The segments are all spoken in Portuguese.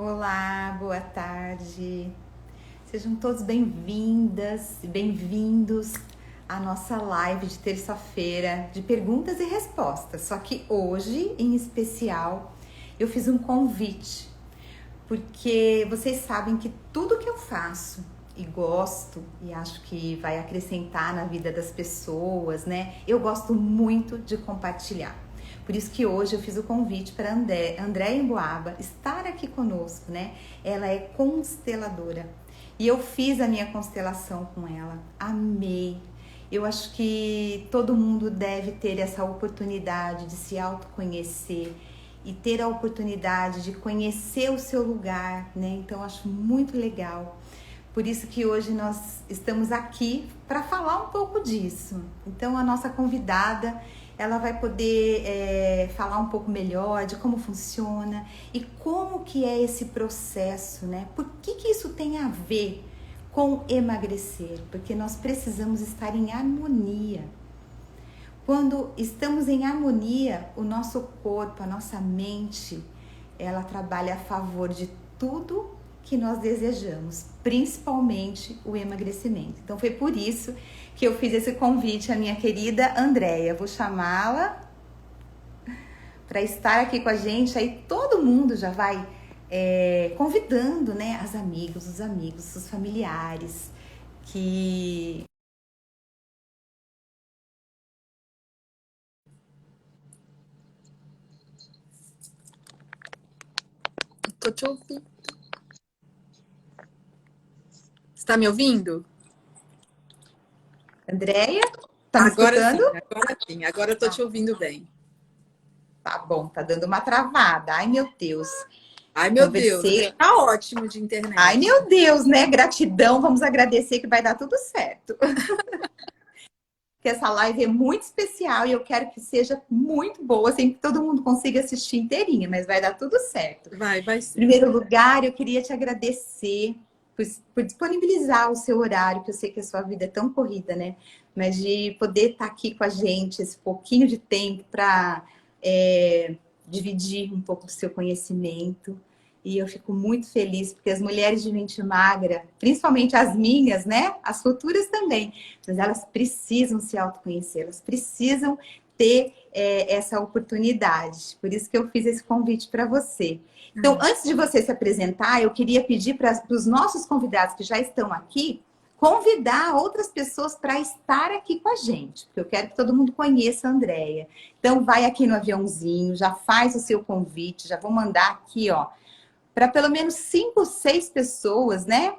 Olá, boa tarde. Sejam todos bem-vindas e bem-vindos à nossa live de terça-feira de perguntas e respostas. Só que hoje, em especial, eu fiz um convite, porque vocês sabem que tudo que eu faço e gosto e acho que vai acrescentar na vida das pessoas, né? Eu gosto muito de compartilhar. Por isso que hoje eu fiz o convite para Andréia Emboaba estar aqui conosco, né? Ela é consteladora e eu fiz a minha constelação com ela. Amei. Eu acho que todo mundo deve ter essa oportunidade de se autoconhecer e ter a oportunidade de conhecer o seu lugar, né? Então acho muito legal. Por isso que hoje nós estamos aqui para falar um pouco disso. Então a nossa convidada, ela vai poder falar um pouco melhor de como funciona e como que é esse processo, né? Por que isso tem a ver com emagrecer? Porque nós precisamos estar em harmonia. Quando estamos em harmonia, o nosso corpo, a nossa mente, ela trabalha a favor de tudo que nós desejamos, principalmente o emagrecimento. Então foi por isso que eu fiz esse convite à minha querida Andréia. Vou chamá-la para estar aqui com a gente. Aí todo mundo já vai convidando, né, as amigas, os amigos, os familiares que Tô te ouvindo. Você tá me ouvindo? Andréia, tá me Agora escutando? sim, agora sim. Agora eu tô te ouvindo bem. Tá bom, tá dando uma travada. Ai, meu Deus. Ai, meu Deus, Conversei. aqui tá ótimo de Ai, internet. meu Deus, né? Gratidão. Vamos agradecer que vai dar tudo certo. Que essa live é muito especial e eu quero que seja muito boa, sem que todo mundo consiga assistir inteirinha, mas vai dar tudo certo. Vai Em sim. primeiro lugar, eu queria te agradecer por disponibilizar o seu horário, que eu sei que a sua vida é tão corrida, né? Mas de poder estar aqui com a gente esse pouquinho de tempo para dividir um pouco do seu conhecimento. E eu fico muito feliz, porque as mulheres de mente magra, principalmente as minhas, né? As futuras também, mas elas precisam se autoconhecer, elas precisam ter essa oportunidade. Por isso que eu fiz esse convite para você. Então, antes de você se apresentar, eu queria pedir para os nossos convidados que já estão aqui, convidar outras pessoas para estar aqui com a gente, porque eu quero que todo mundo conheça a Andréia. Então, vai aqui no aviãozinho, já faz o seu convite, já vou mandar aqui, ó, para pelo menos 5, 6 pessoas, né,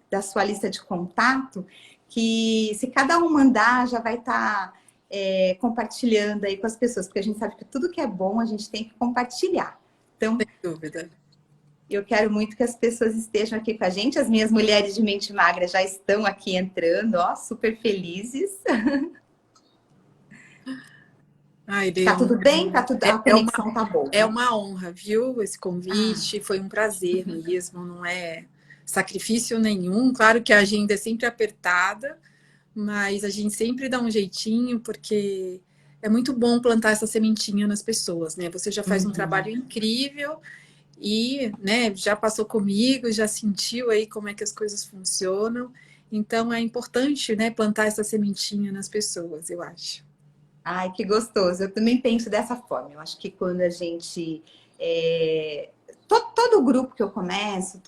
da sua lista de contato, que se cada um mandar, já vai estar compartilhando aí com as pessoas, porque a gente sabe que tudo que é bom a gente tem que compartilhar. Então, Sem dúvida. eu quero muito que as pessoas estejam aqui com a gente. As minhas mulheres de mente magra já estão aqui entrando, ó, super felizes. Ai, Tá Leon, tudo bem? Tá tudo... A é uma, conexão tá é boa. uma honra, viu? Esse Ah, convite. Foi um prazer mesmo, não é sacrifício nenhum. Claro que a agenda é sempre apertada, mas a gente sempre dá um jeitinho, porque é muito bom plantar essa sementinha nas pessoas, né? Você já faz um uhum. trabalho incrível e, né, já passou comigo, já sentiu aí como é que as coisas funcionam. Então é importante, né, plantar essa sementinha nas pessoas, eu acho. Ai, que gostoso. Eu também penso dessa forma. Eu acho que quando a gente. Todo o grupo que eu começo,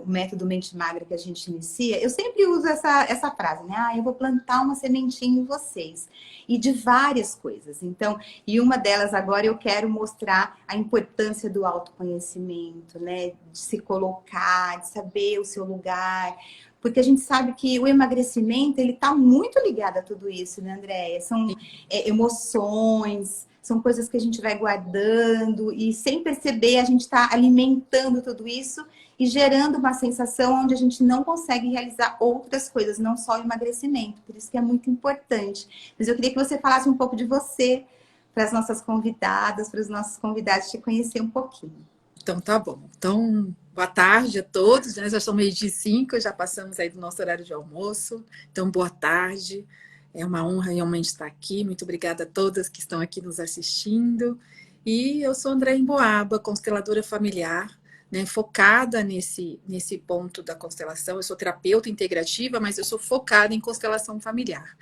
o método Mente Magra que a gente inicia, eu sempre uso essa frase, né? Ah, eu vou plantar uma sementinha em vocês. E de várias coisas. Então, e uma delas agora eu quero mostrar a importância do autoconhecimento, né? De se colocar, de saber o seu lugar, porque a gente sabe que o emagrecimento, ele está muito ligado a tudo isso, né, Andréia? São emoções, são coisas que a gente vai guardando e sem perceber a gente está alimentando tudo isso e gerando uma sensação onde a gente não consegue realizar outras coisas, não só o emagrecimento. Por isso que é muito importante. Mas eu queria que você falasse um pouco de você para as nossas convidadas, para os nossos convidados te conhecer um pouquinho. Então tá bom. Então, boa tarde a todos, né? Já são meio-dia e 5, já passamos aí do nosso horário de almoço. Então, boa tarde. É uma honra realmente estar aqui. Muito obrigada a todas que estão aqui nos assistindo. E eu sou André Emboaba, consteladora familiar. né, focada nesse ponto da constelação. Eu sou terapeuta integrativa, mas eu sou focada em constelação familiar.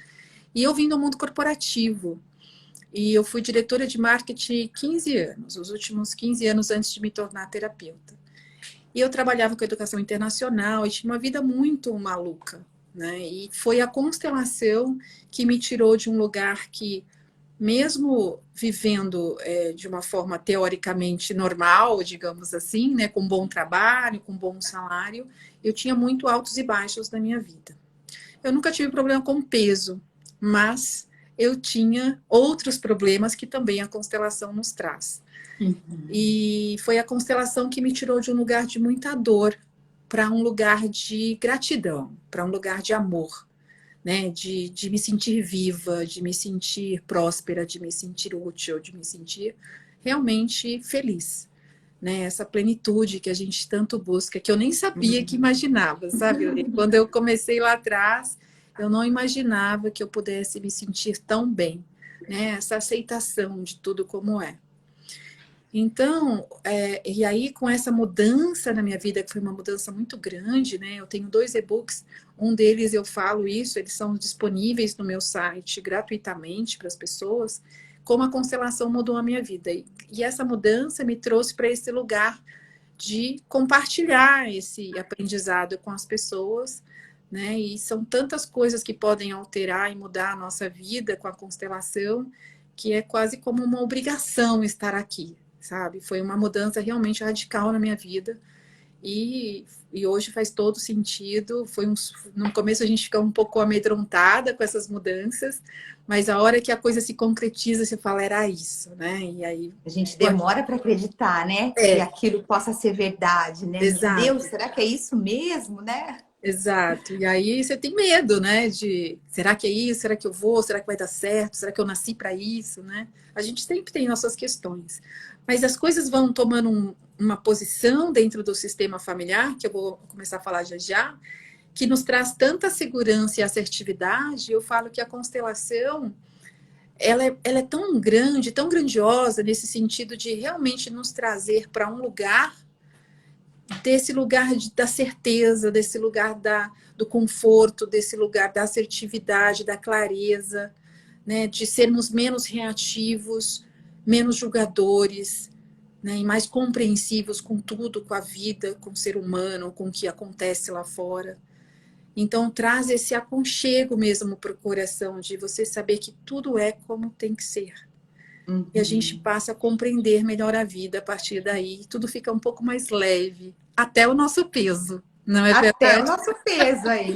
E eu vim do mundo corporativo. E eu fui diretora de marketing 15 anos, os últimos 15 anos antes de me tornar terapeuta. E eu trabalhava com educação internacional e tinha uma vida muito maluca, né? E foi a constelação que me tirou de um lugar que, mesmo vivendo de uma forma teoricamente normal, digamos assim, né, com bom trabalho, com bom salário, eu tinha muito altos e baixos na minha vida. Eu nunca tive problema com peso, mas eu tinha outros problemas que também a constelação nos traz. E foi a constelação que me tirou de um lugar de muita dor para um lugar de gratidão, para um lugar de amor, né? De me sentir viva, de me sentir próspera, de me sentir útil, de me sentir realmente feliz. Né? Essa plenitude que a gente tanto busca, que eu nem sabia que imaginava, sabe? Quando eu comecei lá atrás, eu não imaginava que eu pudesse me sentir tão bem, né? Essa aceitação de tudo como é. Então, e aí com essa mudança na minha vida, que foi uma mudança muito grande, né? Eu tenho 2 e-books, um deles eu falo isso, eles são disponíveis no meu site gratuitamente para as pessoas, como a constelação mudou a minha vida. E essa mudança me trouxe para esse lugar de compartilhar esse aprendizado com as pessoas, né? E são tantas coisas que podem alterar e mudar a nossa vida com a constelação, que é quase como uma obrigação estar aqui, sabe? Foi uma mudança realmente radical na minha vida e hoje faz todo sentido. No começo a gente fica um pouco amedrontada com essas mudanças, mas a hora que a coisa se concretiza, você fala, era isso, né? E aí a gente demora para acreditar, né? Que aquilo possa ser verdade, né? Exato. Meu Deus, será que é isso mesmo, né? Exato. E aí você tem medo, né? Será que é isso? Será que eu vou? Será que vai dar certo? Será que eu nasci para isso, né? A gente sempre tem nossas questões. Mas as coisas vão tomando uma posição dentro do sistema familiar, que eu vou começar a falar já já, que nos traz tanta segurança e assertividade. Eu falo que a constelação, ela é tão grande, tão grandiosa, nesse sentido de realmente nos trazer para um lugar, desse lugar da certeza, desse lugar do conforto, desse lugar da assertividade, da clareza, né? De sermos menos reativos, menos julgadores, né? E mais compreensivos com tudo, com a vida, com o ser humano, com o que acontece lá fora. Então, traz esse aconchego mesmo para o coração, de você saber que tudo é como tem que ser. E a gente passa a compreender melhor a vida a partir daí. Tudo fica um pouco mais leve. Até o nosso peso, não é verdade? Até o nosso peso aí.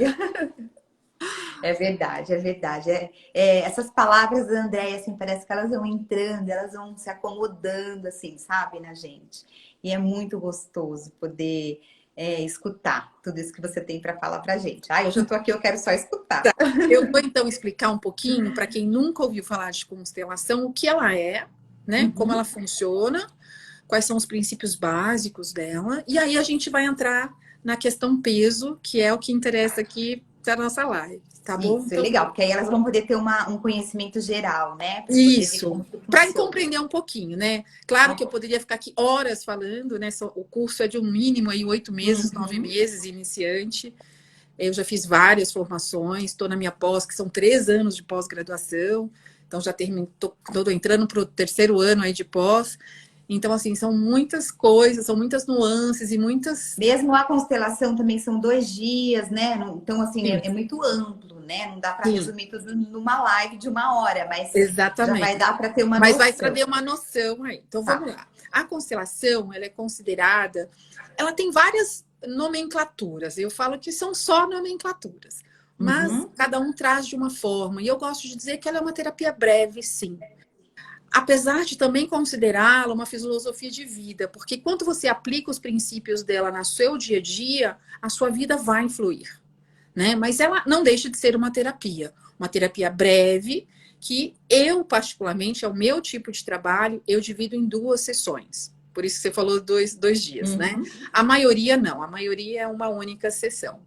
É verdade, é verdade. Essas palavras da Andréia, assim, parece que elas vão entrando, elas vão se acomodando, assim, sabe, na gente. E é muito gostoso poder escutar tudo isso que você tem para falar pra gente. Ah, eu já tô aqui, eu quero só escutar. Tá. Eu vou então explicar um pouquinho para quem nunca ouviu falar de constelação, o que ela é, né? Como ela funciona, quais são os princípios básicos dela, e aí a gente vai entrar na questão peso, que é o que interessa aqui para nossa live, tá bom? Isso, é legal, porque aí elas vão poder ter um conhecimento geral, né? Pra Isso, para compreender um pouquinho, né? Claro que eu poderia ficar aqui horas falando, né? O curso é de um mínimo aí 8 meses, 9 meses, iniciante. Eu já fiz várias formações, estou na minha pós, que são 3 anos de pós-graduação, então já estou entrando para o 3º ano aí de pós. Então, assim, são muitas coisas, são muitas nuances e muitas... Mesmo a constelação também são 2 dias, né? Então, assim, é muito amplo, né? Não dá para resumir tudo numa live de 1 hora, mas exatamente, já vai dar para ter uma noção. Mas noção. vai trazer uma noção aí. Então, vamos lá. A constelação, ela é considerada... Ela tem várias nomenclaturas. Eu falo que são só nomenclaturas. Mas cada um traz de uma forma. E eu gosto de dizer que ela é uma terapia breve, sim. Apesar de também considerá-la uma filosofia de vida, porque quando você aplica os princípios dela no seu dia a dia, a sua vida vai fluir, né? Mas ela não deixa de ser uma terapia breve, que eu, particularmente, é o meu tipo de trabalho, eu divido em 2 sessões. Por isso que você falou 2 dias, né? A maioria não, a maioria é uma única sessão.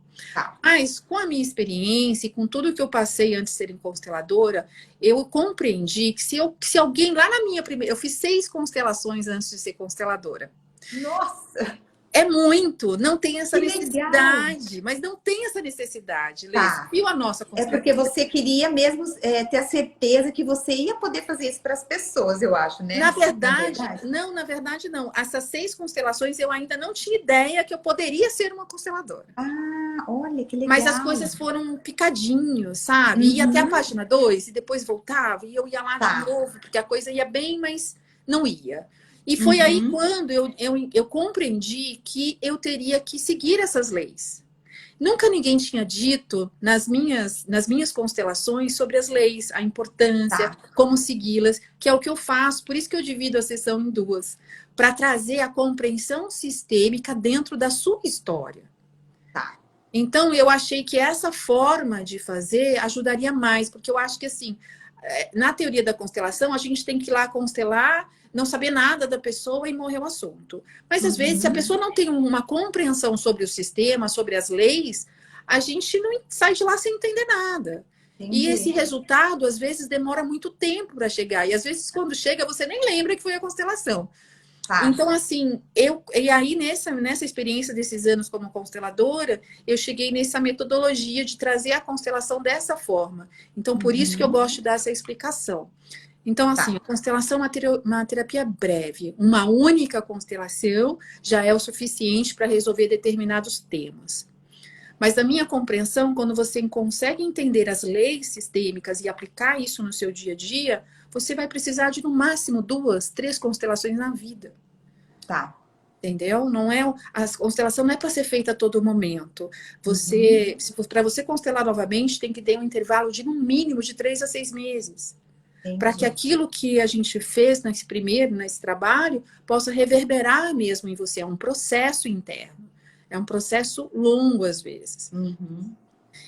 Mas com a minha experiência e com tudo que eu passei antes de ser consteladora, eu compreendi que se alguém lá na minha primeira... Eu fiz 6 constelações antes de ser consteladora. Nossa! É muito, não tem essa Que legal! necessidade, mas não tem essa necessidade, Lê. Tá. Viu a nossa É porque constelação? você queria mesmo ter a certeza que você ia poder fazer isso para as pessoas, eu acho, né? Não é verdade? Na verdade não. Essas 6 constelações eu ainda não tinha ideia que eu poderia ser uma consteladora. Ah, olha que Mas as legal. coisas foram picadinhos, sabe? Ia até a Uhum. página 2 e depois voltava, e eu ia lá de Tá. novo, porque a coisa ia bem, mas não ia. E foi aí Uhum. quando eu compreendi que eu teria que seguir essas leis. Nunca ninguém tinha dito nas minhas constelações sobre as leis, a importância, Tá, como segui-las, que é o que eu faço, por isso que eu divido a sessão em duas, para trazer a compreensão sistêmica dentro da sua história. tá. Então, eu achei que essa forma de fazer ajudaria mais, porque eu acho que, assim, na teoria da constelação, a gente tem que ir lá constelar, não saber nada da pessoa e morrer o assunto. Mas, às vezes, se a Uhum. pessoa não tem uma compreensão sobre o sistema, sobre as leis, a gente não sai de lá sem entender nada. E esse Entendi. resultado, às vezes, demora muito tempo para chegar. E, às vezes, quando chega, você nem lembra que foi a constelação. Tá. Então, assim, e aí nessa experiência desses anos como consteladora, eu cheguei nessa metodologia de trazer a constelação dessa forma. Então, por isso que eu Uhum. gosto de dar essa explicação. Então, assim, Tá. a constelação é uma terapia breve. Uma única constelação já é o suficiente para resolver determinados temas. Mas, na minha compreensão, quando você consegue entender as leis sistêmicas e aplicar isso no seu dia a dia, você vai precisar de, no máximo, 2, 3 constelações na vida. Tá. Entendeu? Não é a constelação não é para ser feita a todo momento. Uhum. Para você constelar novamente, tem que ter um intervalo de no mínimo de 3 a 6 meses, para que Entendi. aquilo que a gente fez nesse trabalho, possa reverberar mesmo em você. É um processo interno. É um processo longo às vezes. Uhum.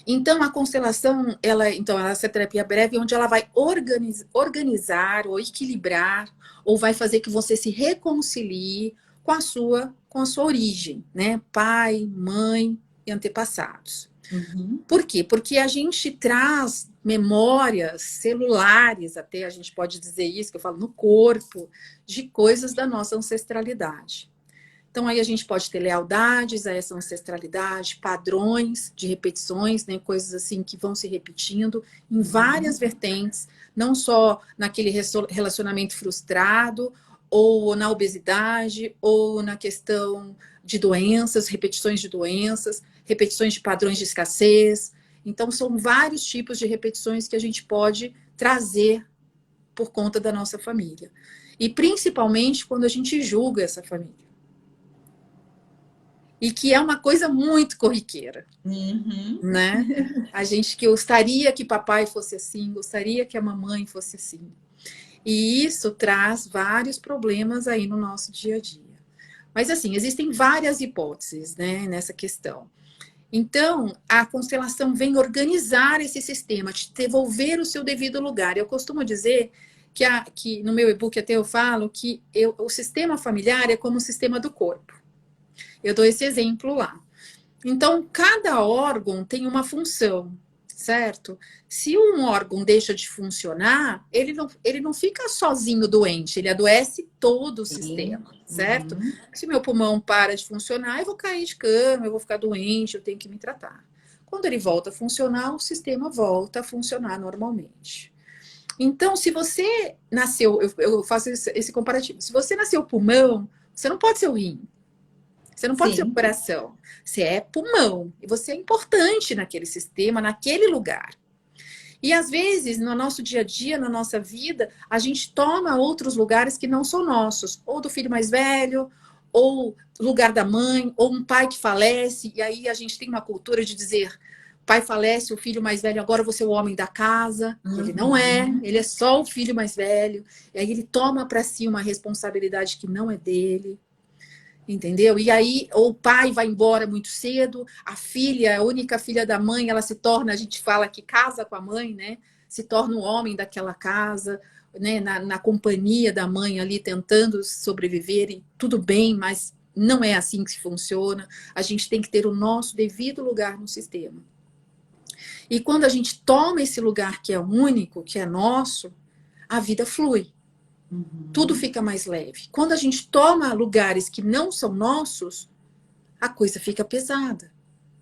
Então a constelação, ela é essa terapia breve onde ela vai organizar ou equilibrar ou vai fazer que você se reconcilie com a sua origem, né? Pai, mãe e antepassados. Uhum. Por quê? Porque a gente traz memórias celulares, até a gente pode dizer isso, que eu falo no corpo, de coisas da nossa ancestralidade. Então, aí a gente pode ter lealdades a essa ancestralidade, padrões de repetições, né? Coisas assim que vão se repetindo em várias Uhum. vertentes, não só naquele relacionamento frustrado, ou na obesidade, ou na questão de doenças, repetições de padrões de escassez. Então, são vários tipos de repetições que a gente pode trazer por conta da nossa família. E principalmente quando a gente julga essa família. E que é uma coisa muito corriqueira, Uhum. né? A gente que gostaria que papai fosse assim, gostaria que a mamãe fosse assim. E isso traz vários problemas aí no nosso dia a dia. Mas assim, existem várias hipóteses, né, nessa questão. Então, a constelação vem organizar esse sistema, te devolver o seu devido lugar. Eu costumo dizer que no meu e-book até eu falo que o sistema familiar é como o sistema do corpo. Eu dou esse exemplo lá. Então, cada órgão tem uma função, certo? Se um órgão deixa de funcionar, ele não fica sozinho doente, ele adoece todo o Sim. sistema, certo? Uhum. Se meu pulmão para de funcionar, eu vou cair de cama, eu vou ficar doente, eu tenho que me tratar. Quando ele volta a funcionar, o sistema volta a funcionar normalmente. Então, se você nasceu, eu faço esse comparativo, se você nasceu pulmão, você não pode ser o rim. Você não pode ser o Sim. coração. Você é pulmão. E você é importante naquele sistema, naquele lugar. E às vezes, no nosso dia a dia, na nossa vida, a gente toma outros lugares que não são nossos. Ou do filho mais velho, ou lugar da mãe, ou um pai que falece. E aí a gente tem uma cultura de dizer: pai falece, o filho mais velho, agora você é o homem da casa. Ele não é, Uhum. ele é só o filho mais velho. E aí ele toma para si uma responsabilidade que não é dele. Entendeu? E aí, ou o pai vai embora muito cedo, a filha, a única filha da mãe, ela se torna, a gente fala que casa com a mãe, né? Se torna o homem daquela casa, né? Na companhia da mãe ali, tentando sobreviver, e tudo bem, mas não é assim que se funciona. A gente tem que ter o nosso devido lugar no sistema. E quando a gente toma esse lugar que é único, que é nosso, a vida flui. Tudo Uhum. fica mais leve. Quando a gente toma lugares que não são nossos, a coisa fica pesada.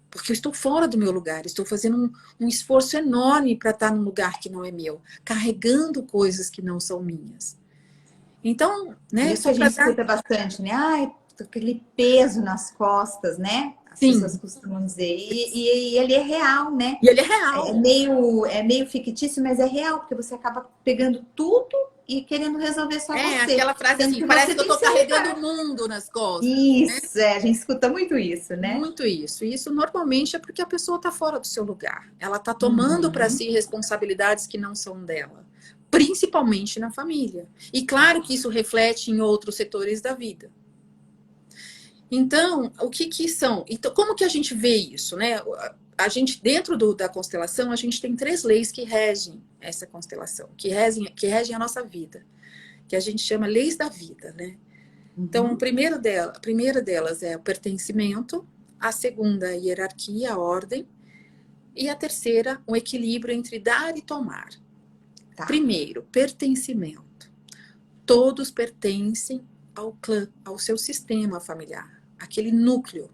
Porque eu estou fora do meu lugar, estou fazendo um esforço enorme para estar num lugar que não é meu, carregando coisas que não são minhas. Então, É né, isso que só a para gente dar. escuta bastante, né? Ai, aquele peso nas costas, né? As pessoas Sim, costumam dizer. E ele é real, né? e ele é É real. meio fictício, mas é real, porque você acaba pegando tudo e querendo resolver só É você, aquela frase sendo assim: que parece você que eu tem estou seu carregando o lugar. mundo nas costas. Isso, a gente escuta muito isso, né? Muito isso. E isso normalmente é porque a pessoa está fora do seu lugar. Ela está tomando para Uhum. si responsabilidades que não são dela, principalmente na família. E claro Tá. que isso reflete em outros setores da vida. Então, o que que são? Então, como que a gente vê isso, né? A gente, dentro da constelação, a gente tem 3 leis que regem essa constelação, que regem a nossa vida, que a gente chama leis da vida, né? Então, Uhum. a primeira delas é o pertencimento, a segunda, a hierarquia, a ordem, e a terceira, o equilíbrio entre dar e tomar. Tá. Primeiro, pertencimento. Todos pertencem ao clã, ao seu sistema familiar, aquele núcleo.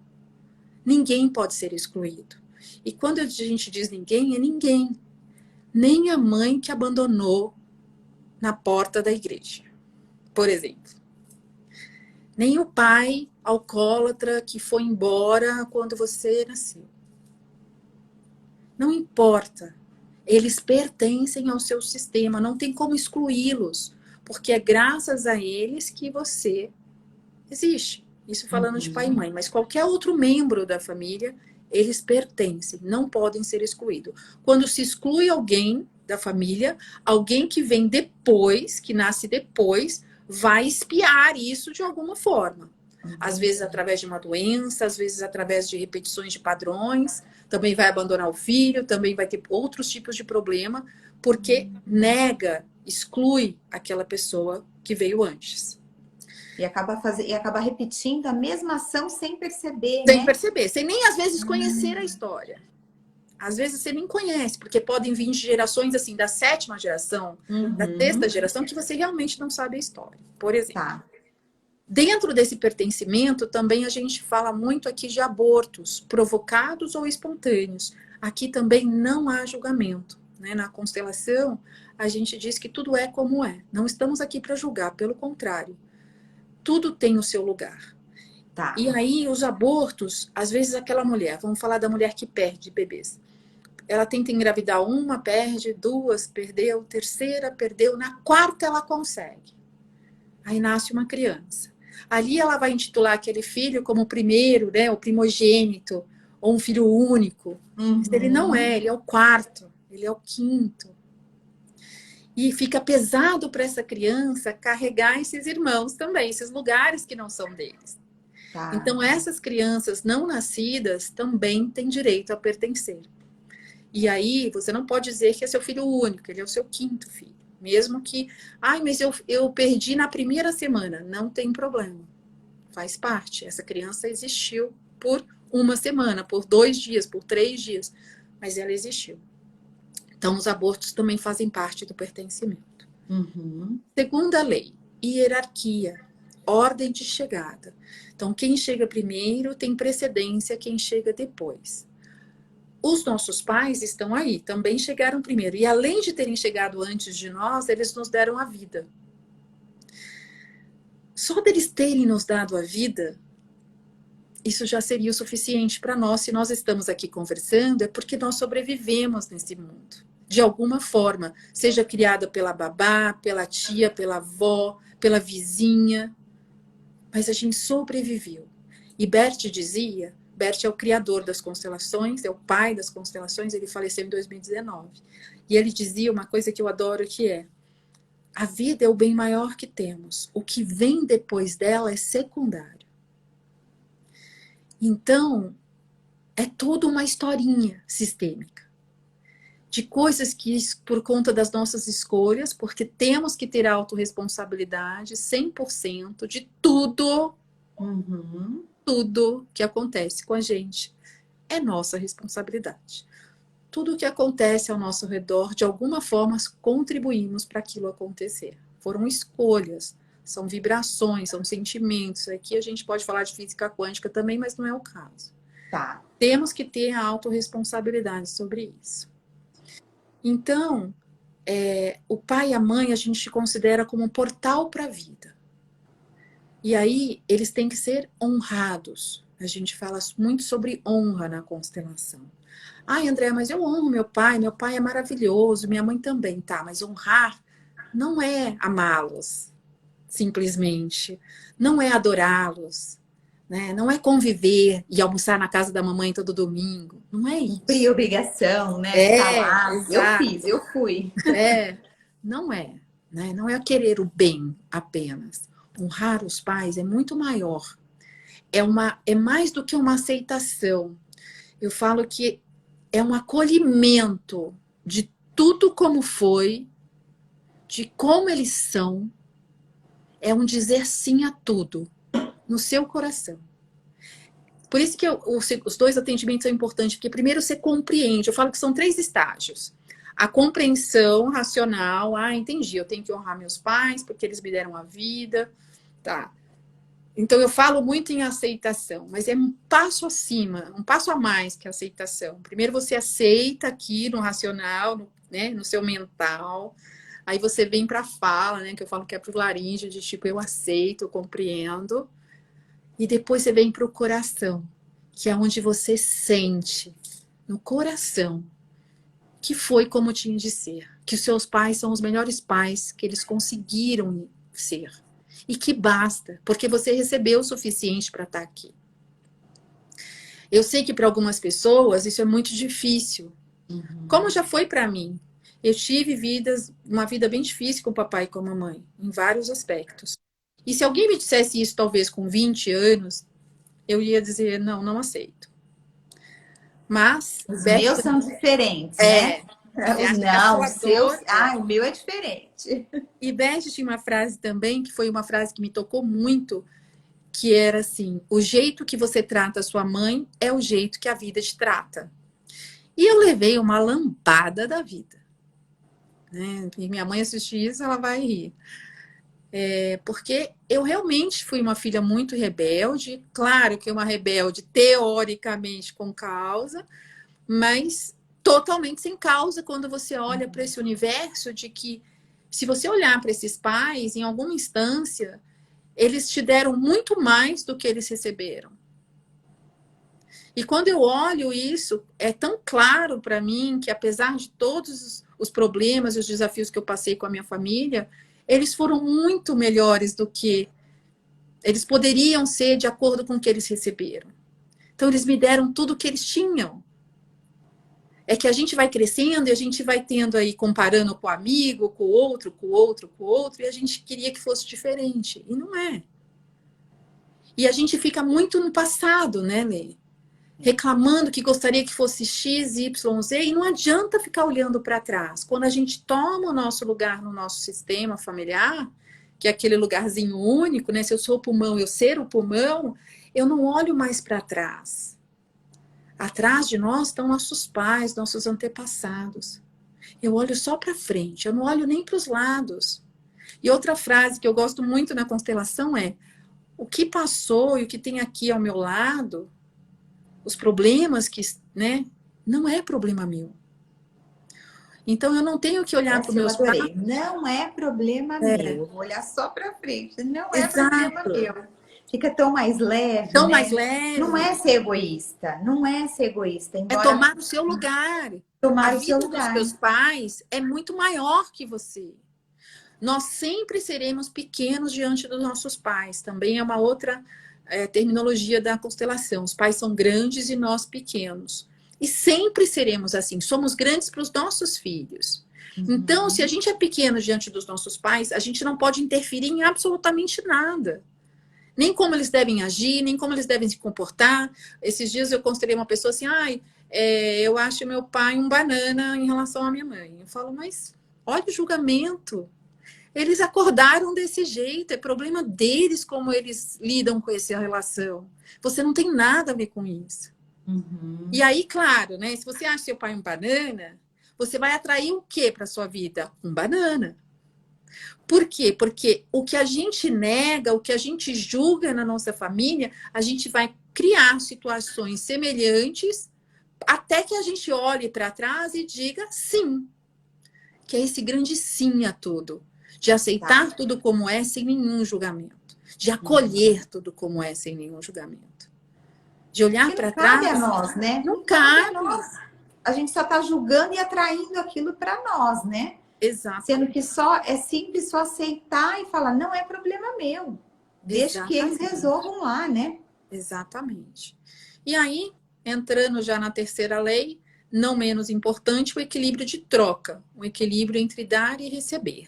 Ninguém pode ser excluído. E quando a gente diz ninguém, é ninguém. Nem a mãe que abandonou na porta da igreja, por exemplo. Nem o pai alcoólatra que foi embora quando você nasceu. Não importa. Eles pertencem ao seu sistema, não tem como excluí-los, porque é graças a eles que você existe. Isso falando de pai e Uhum. mãe, mas qualquer outro membro da família, eles pertencem, não podem ser excluídos. Quando se exclui alguém da família, alguém que vem depois, que nasce depois, vai espiar isso de alguma forma. Às vezes Entendi. através de uma doença, às vezes através de repetições de padrões, também vai abandonar o filho, também vai ter outros tipos de problema, porque nega, exclui aquela pessoa que veio antes. E acaba repetindo a mesma ação sem perceber, Sem né? perceber, sem nem às vezes conhecer a história. Às vezes você nem conhece, porque podem vir de gerações assim, da 7ª geração, da 6ª Uhum. geração, que você realmente não sabe a história. Por exemplo, Tá. dentro desse pertencimento, também a gente fala muito aqui de abortos, provocados ou espontâneos. Aqui também não há julgamento, né? Na constelação, a gente diz que tudo é como é. Não estamos aqui para julgar, pelo contrário. Tudo tem o seu lugar. Tá. E aí, os abortos, às vezes aquela mulher, vamos falar da mulher que perde bebês. Ela tenta engravidar uma, perde, duas, perdeu, terceira, perdeu, na quarta ela consegue. Aí nasce uma criança. Ali ela vai intitular aquele filho como o primeiro, né, o primogênito, ou um filho único. Mas ele não é, Uhum. ele é o quarto, ele é o quinto. E fica pesado para essa criança carregar esses irmãos também, esses lugares que não são deles. Tá. Então, essas crianças não nascidas também têm direito a pertencer. E aí, você não pode dizer que é seu filho único, ele é o seu quinto filho. Mesmo que, ai, mas eu perdi na primeira semana. Não tem problema. Faz parte. Essa criança existiu por uma semana, por 2 dias, por 3 dias. Mas ela existiu. Então, os abortos também fazem parte do pertencimento. Uhum. Segunda lei, hierarquia, ordem de chegada. Então, quem chega primeiro tem precedência a quem chega depois. Os nossos pais estão aí, também chegaram primeiro. E além de terem chegado antes de nós, eles nos deram a vida. Só deles terem nos dado a vida, isso já seria o suficiente para nós. Se nós estamos aqui conversando, é porque nós sobrevivemos nesse mundo. De alguma forma, seja criada pela babá, pela tia, pela avó, pela vizinha, mas a gente sobreviveu. E Bert é o criador das constelações, é o pai das constelações, ele faleceu em 2019. E ele dizia uma coisa que eu adoro, que é: a vida é o bem maior que temos. O que vem depois dela é secundário. Então, é toda uma historinha sistêmica de coisas que, por conta das nossas escolhas, porque temos que ter autorresponsabilidade 100% de tudo, Uhum. tudo que acontece com a gente é nossa responsabilidade. Tudo o que acontece ao nosso redor, de alguma forma, contribuímos para aquilo acontecer. Foram escolhas. são vibrações, são sentimentos. Aqui a gente pode falar de física quântica também, mas não é o caso. Tá. Temos que ter a autorresponsabilidade sobre isso. Então, o pai e a mãe a gente considera como um portal para a vida. E aí, eles têm que ser honrados. A gente fala muito sobre honra na constelação. Ai, André, mas eu honro meu pai é maravilhoso, minha mãe também, tá? Mas honrar não é amá-los, simplesmente. Não é adorá-los, né? Não é conviver e almoçar na casa da mamãe todo domingo. Não é isso. Cumprir obrigação, né? Ficar lá. Exato. Eu fui. Não é, né? Não é querer o bem apenas. Honrar os pais é muito maior. É mais do que uma aceitação. Eu falo que é um acolhimento de tudo como foi, de como eles são. É um dizer sim a tudo, no seu coração. Por isso que os 2 atendimentos são importantes, porque primeiro você compreende. Eu falo que são 3 estágios. A compreensão racional. Ah, entendi, eu tenho que honrar meus pais, porque eles me deram a vida. Tá. Então, eu falo muito em aceitação, mas é um passo acima, um passo a mais que a aceitação. Primeiro você aceita aqui no racional, né, no seu mental. Aí você vem para a fala, né, que eu falo que é para o laríngeo, de tipo, eu aceito, eu compreendo. E depois você vem para o coração, que é onde você sente, no coração, que foi como tinha de ser. Que os seus pais são os melhores pais que eles conseguiram ser. E que basta, porque você recebeu o suficiente para estar aqui. Eu sei que para algumas pessoas isso é muito difícil. Como já foi para mim. Eu tive uma vida bem difícil com o papai e com a mamãe, em vários aspectos. E se alguém me dissesse isso, talvez com 20 anos, eu ia dizer, não aceito. Mas... Os meus são diferentes, né? Não, os seus... o meu é diferente. E Beth tinha uma frase também, que foi uma frase que me tocou muito, que era assim, o jeito que você trata a sua mãe é o jeito que a vida te trata. E eu levei uma lampada da vida. Né? E minha mãe assistir isso, ela vai rir. Porque eu realmente fui uma filha muito rebelde, claro que uma rebelde teoricamente com causa, mas totalmente sem causa quando você olha para esse universo de que se você olhar para esses pais, em alguma instância, eles te deram muito mais do que eles receberam. E quando eu olho isso, é tão claro para mim que apesar de todos os problemas e os desafios que eu passei com a minha família, eles foram muito melhores do que eles poderiam ser de acordo com o que eles receberam. Então, eles me deram tudo o que eles tinham. É que a gente vai crescendo e a gente vai tendo aí, comparando com o amigo, com o outro, com o outro, com o outro, e a gente queria que fosse diferente. E não é. E a gente fica muito no passado, né, Lê? Reclamando que gostaria que fosse X, Y, Z, e não adianta ficar olhando para trás. Quando a gente toma o nosso lugar no nosso sistema familiar, que é aquele lugarzinho único, né? Se eu sou o pulmão, eu ser o pulmão, eu não olho mais para trás. Atrás de nós estão nossos pais, nossos antepassados. Eu olho só para frente, eu não olho nem para os lados. E outra frase que eu gosto muito na constelação é: o que passou e o que tem aqui ao meu lado, os problemas que, né, não é problema meu. Então eu não tenho que olhar para os meus pais. Não é problema meu. Eu vou olhar só para frente. Não é problema meu. Fica tão mais leve. Tão, né? mais leve. Não é ser egoísta. Não é ser egoísta. É tomar o seu lugar. Tomar a o seu vida lugar. dos meus pais é muito maior que você. Nós sempre seremos pequenos diante dos nossos pais. Também é uma outra terminologia da constelação. Os pais são grandes e nós pequenos. E sempre seremos assim. Somos grandes para os nossos filhos. Então, se a gente é pequeno diante dos nossos pais, a gente não pode interferir em absolutamente nada. Nem como eles devem agir, nem como eles devem se comportar. Esses dias eu constelei uma pessoa assim, eu acho meu pai um banana em relação à minha mãe. Eu falo, mas olha o julgamento. Eles acordaram desse jeito, é problema deles como eles lidam com essa relação. Você não tem nada a ver com isso. E aí, claro, né? Se você acha seu pai um banana, você vai atrair o quê para sua vida? Um banana. Por quê? Porque o que a gente nega, o que a gente julga na nossa família, a gente vai criar situações semelhantes até que a gente olhe para trás e diga sim, que é esse grande sim a tudo, de aceitar Tá. tudo como é sem nenhum julgamento, de acolher tudo como é sem nenhum julgamento, de olhar Que não para cabe a trás, nós, né? não Não cabe a cabe. nós. A gente só está julgando e atraindo aquilo para nós, né? Sendo que Exatamente, só é simples só aceitar e falar, não é problema meu. Deixa que eles exatamente, resolvam lá, né? exatamente. E aí, entrando já na terceira lei, não menos importante, o equilíbrio de troca, o equilíbrio entre dar e receber.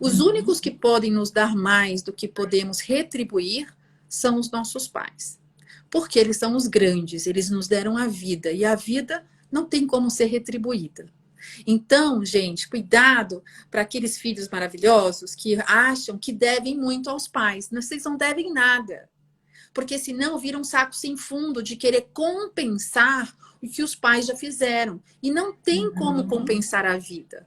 Os Uhum. únicos que podem nos dar mais do que podemos retribuir são os nossos pais. Porque eles são os grandes, eles nos deram a vida e a vida não tem como ser retribuída. Então, gente, cuidado para aqueles filhos maravilhosos que acham que devem muito aos pais. Vocês não devem nada. Porque senão vira um saco sem fundo de querer compensar o que os pais já fizeram. E não tem como Uhum. compensar a vida.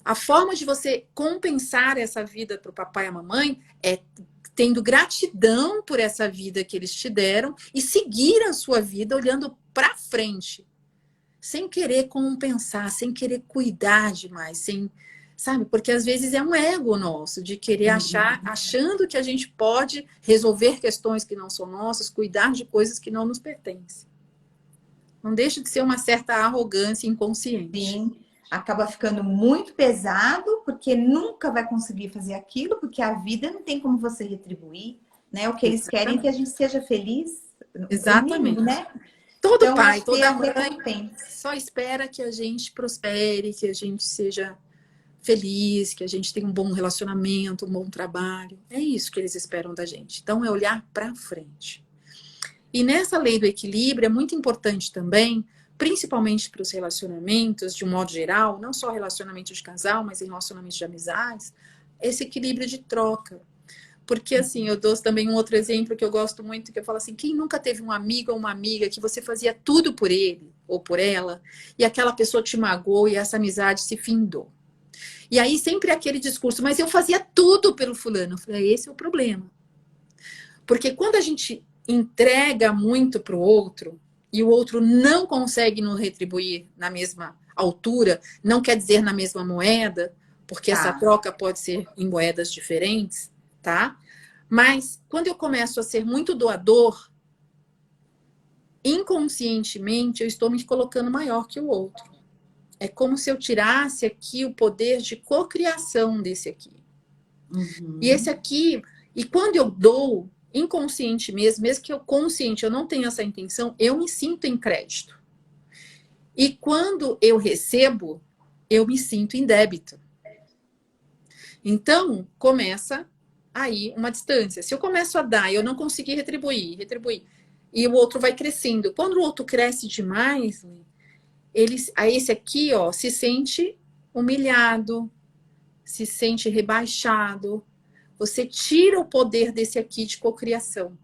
A forma de você compensar essa vida para o papai e a mamãe é tendo gratidão por essa vida que eles te deram e seguir a sua vida olhando para frente, sem querer compensar, sem querer cuidar demais, sem, sabe? Porque às vezes é um ego nosso de querer achar, Uhum. achando que a gente pode resolver questões que não são nossas, cuidar de coisas que não nos pertencem. Não deixa de ser uma certa arrogância inconsciente. Sim, acaba ficando muito pesado, porque nunca vai conseguir fazer aquilo, porque a vida não tem como você retribuir, né? O que eles querem é que a Exatamente. gente seja feliz, o mínimo, Exatamente. né? Todo Então, pai, acho que é toda a mãe recompensa. só espera que a gente prospere, que a gente seja feliz, que a gente tenha um bom relacionamento, um bom trabalho. É isso que eles esperam da gente. Então, é olhar para frente. E nessa lei do equilíbrio é muito importante também, principalmente para os relacionamentos, de um modo geral, não só relacionamento de casal, mas em relacionamentos de amizades, esse equilíbrio de troca. Porque, assim, eu dou também um outro exemplo que eu gosto muito, que eu falo assim, quem nunca teve um amigo ou uma amiga que você fazia tudo por ele ou por ela, e aquela pessoa te magoou e essa amizade se findou. E aí sempre aquele discurso, mas eu fazia tudo pelo fulano. Eu falei, esse é o problema. Porque quando a gente entrega muito para o outro e o outro não consegue nos retribuir na mesma altura, não quer dizer na mesma moeda, porque essa Tá. troca pode ser em moedas diferentes, tá? Mas quando eu começo a ser muito doador, inconscientemente eu estou me colocando maior que o outro. É como se eu tirasse aqui o poder de cocriação desse aqui. E esse Uhum. aqui, e quando eu dou, inconsciente mesmo, mesmo que eu consciente, eu não tenho essa intenção, eu me sinto em crédito. E quando eu recebo, eu me sinto em débito. Então, começa aí uma distância. Se eu começo a dar e eu não conseguir retribuir, e o outro vai crescendo. Quando o outro cresce demais, aí esse aqui, ó, se sente humilhado, se sente rebaixado. Você tira o poder desse aqui de cocriação.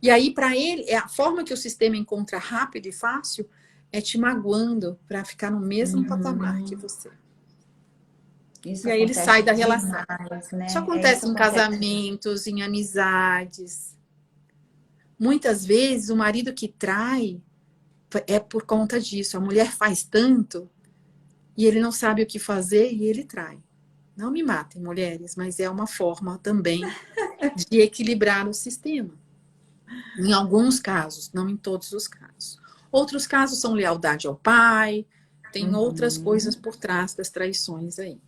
E aí, para ele, é a forma que o sistema encontra rápido e fácil é te magoando para ficar no mesmo patamar que Uhum. você. Isso E aí ele sai acontece da relação. demais, Isso né? É, isso acontece em acontece. casamentos, em amizades. Muitas vezes o marido que trai é por conta disso. A mulher faz tanto e ele não sabe o que fazer e ele trai. Não me matem, mulheres, mas é uma forma também de equilibrar o sistema. Em alguns casos, não em todos os casos. Outros casos são lealdade ao pai, tem outras coisas Uhum. por trás das traições aí.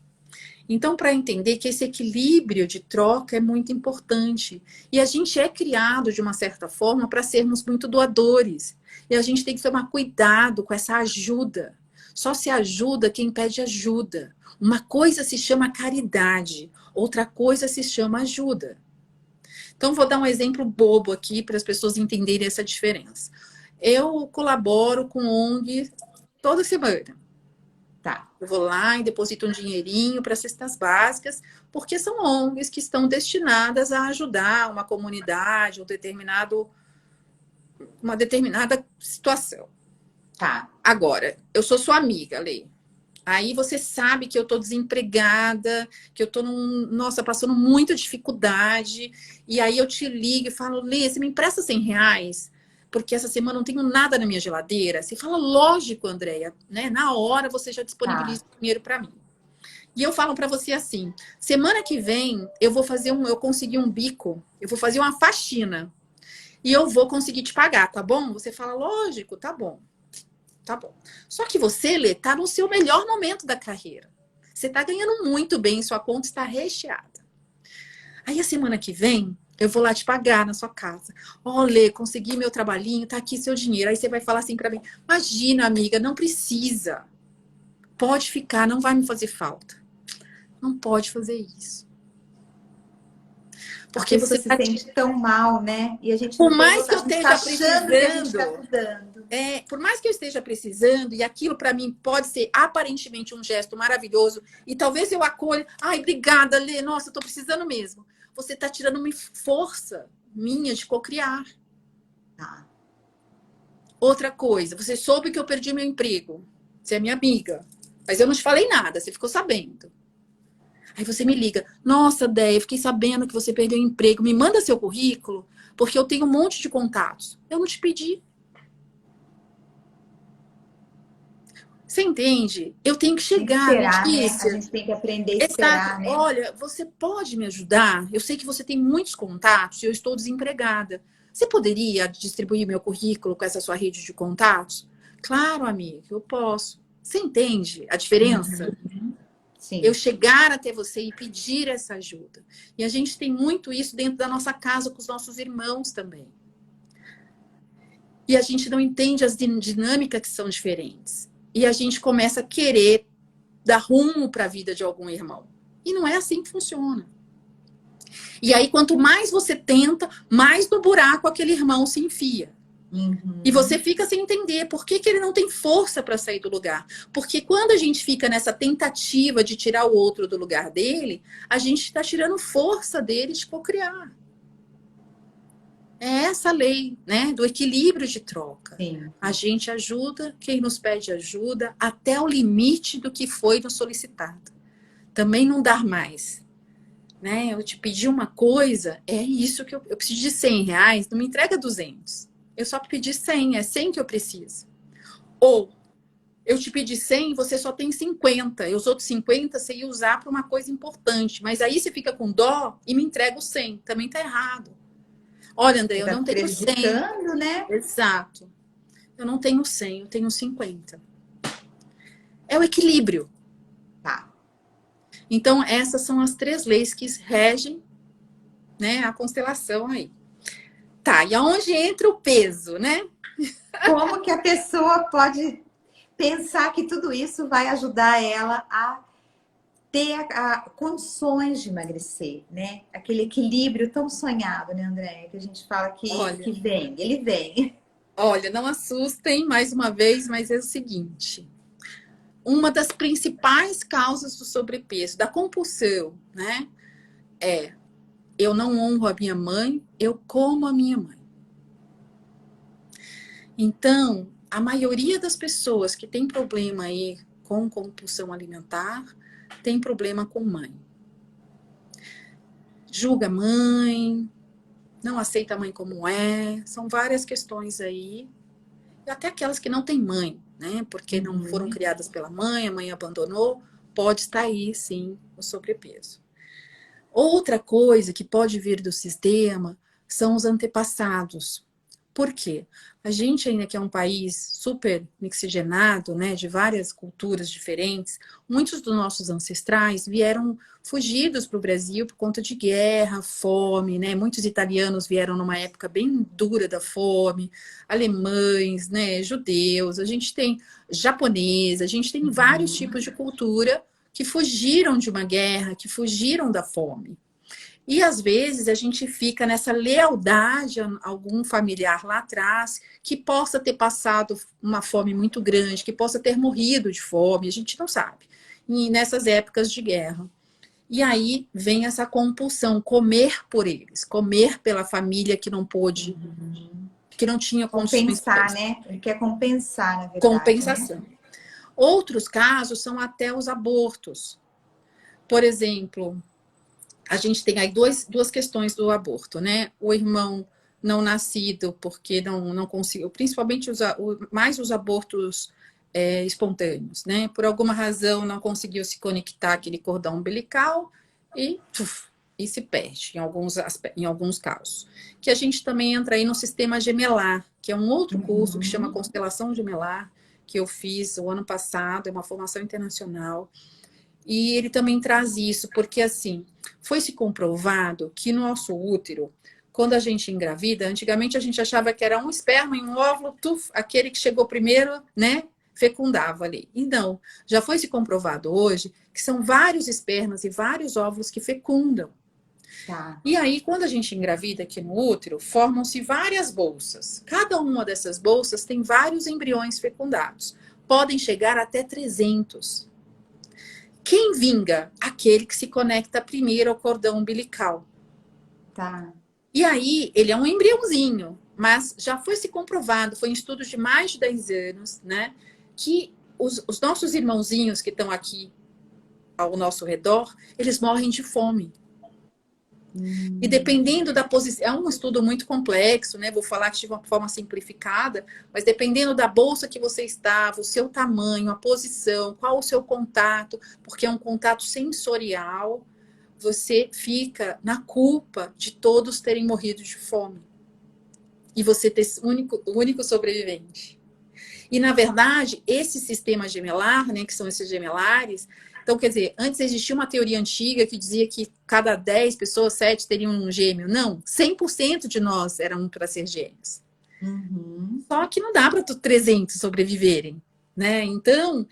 Então, para entender que esse equilíbrio de troca é muito importante. E a gente é criado, de uma certa forma, para sermos muito doadores. E a gente tem que tomar cuidado com essa ajuda. Só se ajuda quem pede ajuda. Uma coisa se chama caridade, outra coisa se chama ajuda. Então, vou dar um exemplo bobo aqui para as pessoas entenderem essa diferença. Eu colaboro com ONG toda semana. Tá. Eu vou lá e deposito um dinheirinho para cestas básicas, porque são ONGs que estão destinadas a ajudar uma comunidade, uma determinada situação. Tá. Agora, eu sou sua amiga, Lei. Aí você sabe que eu tô desempregada, que eu tô nossa, passando muita dificuldade. E aí eu te ligo e falo, Lê, você me empresta R$ 100? Porque essa semana não tenho nada na minha geladeira. Você fala, lógico, Andréia, né? Na hora você já disponibiliza Tá. o dinheiro para mim. E eu falo para você assim, semana que vem eu consegui um bico, eu vou fazer uma faxina. E eu vou conseguir te pagar, tá bom? Você fala, lógico, tá bom. Tá bom. Só que você, Lê, tá no seu melhor momento da carreira. Você tá ganhando muito bem, sua conta está recheada. Aí a semana que vem, eu vou lá te pagar na sua casa. Ó, Lê, consegui meu trabalhinho, tá aqui seu dinheiro. Aí você vai falar assim para mim: imagina, amiga, não precisa. Pode ficar, não vai me fazer falta. Não pode fazer isso. A Porque pessoa você se tá. sente tão mal, né? E a gente Por não tem mais que noção. eu A gente tá esteja achando que a gente tá precisando. cuidando. Por mais que eu esteja precisando, e aquilo para mim pode ser aparentemente um gesto maravilhoso, e talvez eu acolha, ai, obrigada, Lê, nossa, eu tô precisando mesmo. Você tá tirando uma força minha de cocriar. Tá. Outra coisa, você soube que eu perdi meu emprego. Você é minha amiga. Mas eu não te falei nada, você ficou sabendo. Aí você me liga, nossa, Déia, eu fiquei sabendo que você perdeu o emprego, me manda seu currículo, porque eu tenho um monte de contatos. Eu não te pedi. Você entende? Eu tenho que Tem que chegar, esperar, né? A Letícia. gente tem que aprender a Exato. esperar, né? Olha, você pode me ajudar? Eu sei que você tem muitos contatos e eu estou desempregada. Você poderia distribuir meu currículo com essa sua rede de contatos? Claro, amiga, eu posso. Você entende a diferença? Uhum. Eu Sim. chegar até você e pedir essa ajuda. E a gente tem muito isso dentro da nossa casa com os nossos irmãos também. E a gente não entende as dinâmicas que são diferentes. E a gente começa a querer dar rumo para a vida de algum irmão. E não é assim que funciona. E aí, quanto mais você tenta, mais no buraco aquele irmão se enfia. E você Uhum. fica sem entender por que ele não tem força para sair do lugar. Porque quando a gente fica nessa tentativa de tirar o outro do lugar dele, a gente está tirando força dele de cocriar. É essa lei, né, do equilíbrio de troca. Sim. A gente ajuda quem nos pede ajuda até o limite do que foi nos solicitado. Também não dar mais. Né? Eu te pedi uma coisa, é isso que eu preciso de R$ 100, não me entrega 200. Eu só pedi 100, é 100 que eu preciso. Ou eu te pedi 100, você só tem 50, e os outros 50 você ia usar para uma coisa importante, mas aí você fica com dó e me entrega o 100, também tá errado. Olha, André, Você eu tá não tenho 100. prejudicando, né? Exato. Eu não tenho 100, eu tenho 50. É o equilíbrio. Tá. Então, essas são as 3 leis que regem, né, a constelação aí. Tá, e aonde entra o peso, né? Como que a pessoa pode pensar que tudo isso vai ajudar ela a ter condições de emagrecer, né? Aquele equilíbrio tão sonhado, né, André? Que a gente fala que Olha, vem, ele vem. olha, não assustem mais uma vez, mas é o seguinte: uma das principais causas do sobrepeso, da compulsão, né? É eu não honro a minha mãe, eu como a minha mãe. Então, a maioria das pessoas que tem problema aí com compulsão alimentar tem problema com mãe. Julga a mãe, não aceita a mãe como é, são várias questões aí. E até aquelas que não têm mãe, né? Porque não foram Uhum. criadas pela mãe, a mãe abandonou, pode estar aí, sim, o sobrepeso. Outra coisa que pode vir do sistema são os antepassados. Por quê? A gente ainda que é um país super mixigenado, né, de várias culturas diferentes, muitos dos nossos ancestrais vieram fugidos para o Brasil por conta de guerra, fome, né? Muitos italianos vieram numa época bem dura da fome, alemães, né, judeus, a gente tem japonês, a gente tem vários Uhum. tipos de cultura que fugiram de uma guerra, que fugiram da fome. E às vezes a gente fica nessa lealdade a algum familiar lá atrás que possa ter passado uma fome muito grande, que possa ter morrido de fome, a gente não sabe. E nessas épocas de guerra. E aí vem essa compulsão, comer por eles, comer pela família que não pôde, que não tinha condições para Compensar, isso. né? Ele quer compensar, na verdade, né? Compensação. Outros casos são até os abortos. Por exemplo, a gente tem aí duas questões do aborto, né? O irmão não nascido, porque não conseguiu, principalmente mais os abortos espontâneos, né? Por alguma razão não conseguiu se conectar aquele cordão umbilical e se perde em alguns casos. Que a gente também entra aí no sistema gemelar, que é um outro curso que chama Constelação Gemelar, que eu fiz o ano passado, é uma formação internacional. E ele também traz isso, porque assim, foi se comprovado que no nosso útero, quando a gente engravida, antigamente a gente achava que era um esperma e um óvulo, aquele que chegou primeiro, né, fecundava ali. E não, já foi se comprovado hoje que são vários espermas e vários óvulos que fecundam. Tá. E aí, quando a gente engravida aqui no útero, formam-se várias bolsas. Cada uma dessas bolsas tem vários embriões fecundados. Podem chegar até 300. Quem vinga? Aquele que se conecta primeiro ao cordão umbilical. Tá. E aí, ele é um embriãozinho, mas já foi se comprovado, foi em estudos de mais de 10 anos, né? Que os nossos irmãozinhos que estão aqui ao nosso redor, eles morrem de fome. E dependendo da posição, é um estudo muito complexo, né? Vou falar de uma forma simplificada, mas dependendo da bolsa que você estava, o seu tamanho, a posição, qual o seu contato, porque é um contato sensorial, você fica na culpa de todos terem morrido de fome. E você ter o único sobrevivente. E, na verdade, esse sistema gemelar, né, que são esses gemelares, então, quer dizer, antes existia uma teoria antiga que dizia que cada 10 pessoas, 7 teriam um gêmeo. Não, 100% de nós eram para ser gêmeos. Só que não dá para 300 sobreviverem, né? Então,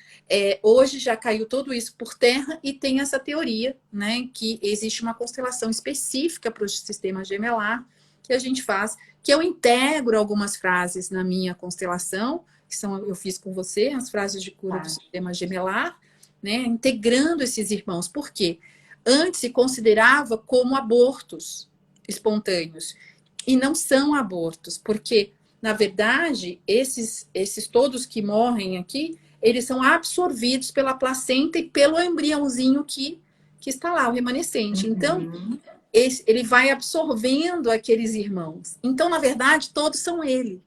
hoje já caiu tudo isso por terra e tem essa teoria, né, que existe uma constelação específica para o sistema gemelar que a gente faz, que eu integro algumas frases na minha constelação, que eu fiz com você, as frases de cura do sistema gemelar, né, integrando esses irmãos. Por quê? Antes se considerava como abortos espontâneos. E não são abortos, porque, na verdade, esses todos que morrem aqui, eles são absorvidos pela placenta e pelo embriãozinho que está lá, o remanescente. Então, ele vai absorvendo aqueles irmãos. Então, na verdade, todos são ele.